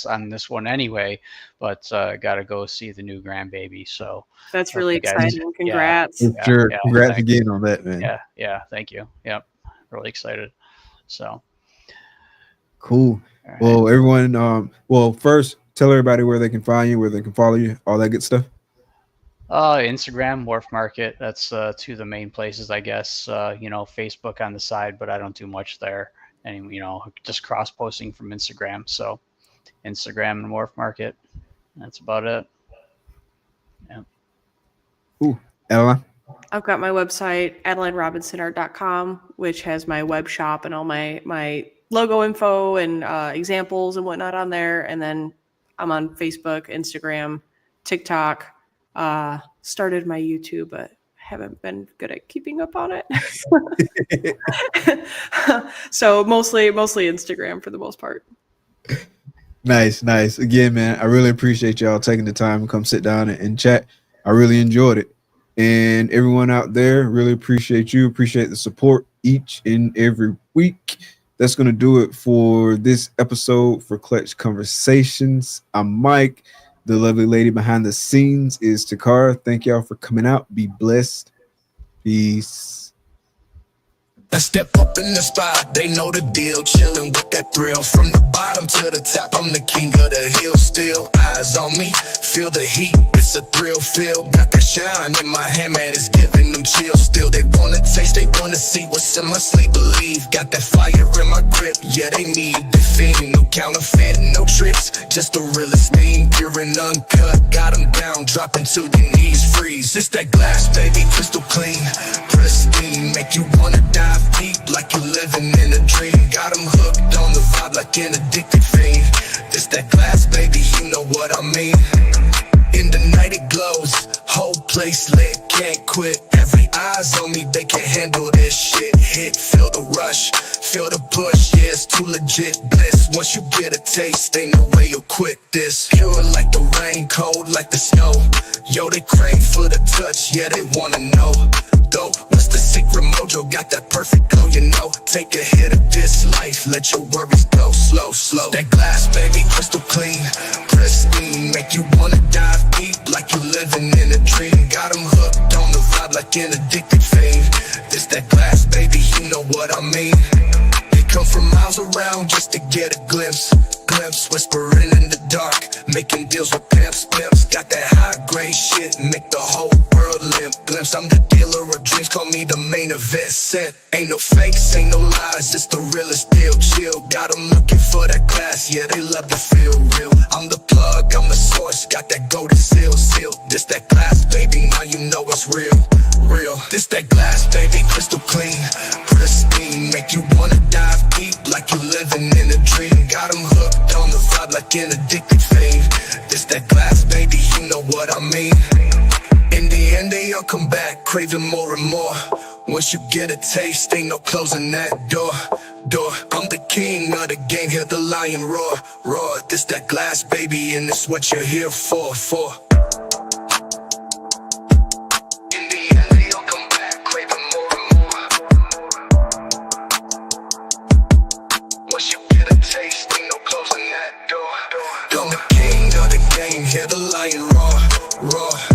Speaker 4: on this one anyway, but gotta go see the new grandbaby. So
Speaker 3: That's
Speaker 4: hope
Speaker 3: really
Speaker 4: you guys-
Speaker 3: exciting. Congrats.
Speaker 4: Yeah,
Speaker 1: Sure.
Speaker 4: yeah,
Speaker 1: Congrats
Speaker 4: thanks.
Speaker 1: again on that, man.
Speaker 4: Yeah, thank you. Yep, really excited. So
Speaker 1: Cool.
Speaker 4: all right.
Speaker 1: Well, everyone, first tell everybody where they can find you, where they can follow you, all that good stuff.
Speaker 4: Instagram, Morph Market. That's two of the main places, I guess. Facebook on the side, but I don't do much there. And just cross posting from Instagram. So Instagram and Morph Market. That's about it. Yeah.
Speaker 1: Ooh, Adeline.
Speaker 3: I've got my website, AdelineRobinsonArt.com, which has my web shop and all my logo info and examples and whatnot on there. And then I'm on Facebook, Instagram, TikTok. Started my YouTube, but haven't been good at keeping up on it. So mostly Instagram for the most part.
Speaker 1: Nice. Again, man, I really appreciate y'all taking the time to come sit down and chat. I really enjoyed it. And everyone out there, really appreciate you. Appreciate the support each and every week. That's going to do it for this episode for Clutch Conversations. I'm Mike. The lovely lady behind the scenes is Takara. Thank y'all for coming out. Be blessed. Peace.
Speaker 2: I step up in the spot, they know the deal, chillin' with that thrill. From the bottom to the top, I'm the king of the hill. Still eyes on me, feel the heat, it's a thrill feel. Got that shine in my hand, man, it's giving them chills. Still they wanna taste, they wanna see what's in my sleep. Believe, got that fire in my grip, yeah they need the fiend. No counterfeit, no tricks, just the realest thing. Pure and uncut, got them down, dropping to your knees, freeze. It's that glass, baby, crystal clean, pristine. Make you wanna dive deep like you living in a dream. Got them hooked on the vibe like an addicted fiend. This that glass, baby, you know what I mean. In the night it glows, whole place lit, can't quit. Every eyes on me, they can't handle this shit. Hit, feel the rush, feel the push, yeah, it's too legit bliss. Once you get a taste, ain't no way you'll quit this. Pure like the rain, cold like the snow. Yo, they crave for the touch, yeah, they wanna know. Though, what's the secret mojo? Got that perfect glow, you know. Take a hit of this life, let your worries go slow. That glass, baby, crystal clean, pristine. Make you wanna dive deep like you living in a dream. Got them hooked on the vibe like an addicted fiend. This that glass, baby, you know what I mean. They come from miles around just to get a glimpse. Whispering in the dark, making deals with pimps. Got that high grade shit, make the whole world limp. Glimpse, I'm the dealer of dreams, call me the main event set. Ain't no fakes, ain't no lies, it's the realest deal. Chill, got them looking for that glass, yeah, they love to feel real. I'm the plug, I'm the source, got that golden seal. This that glass, baby, now you know it's real. This that glass, baby, crystal clean, pristine. Make you wanna dive deep like you living in a dream. Got them hooked on the vibe like an addicted fiend. This that glass, baby, you know what I mean. In the end, they all come back, craving more and more. Once you get a taste, ain't no closing that door. I'm the king of the game, hear the lion roar. This that glass, baby, and it's what you're here for. In the end, they all come back, craving more and more. Once you get a taste, ain't no closing that door. I'm the king of the game, hear the lion roar.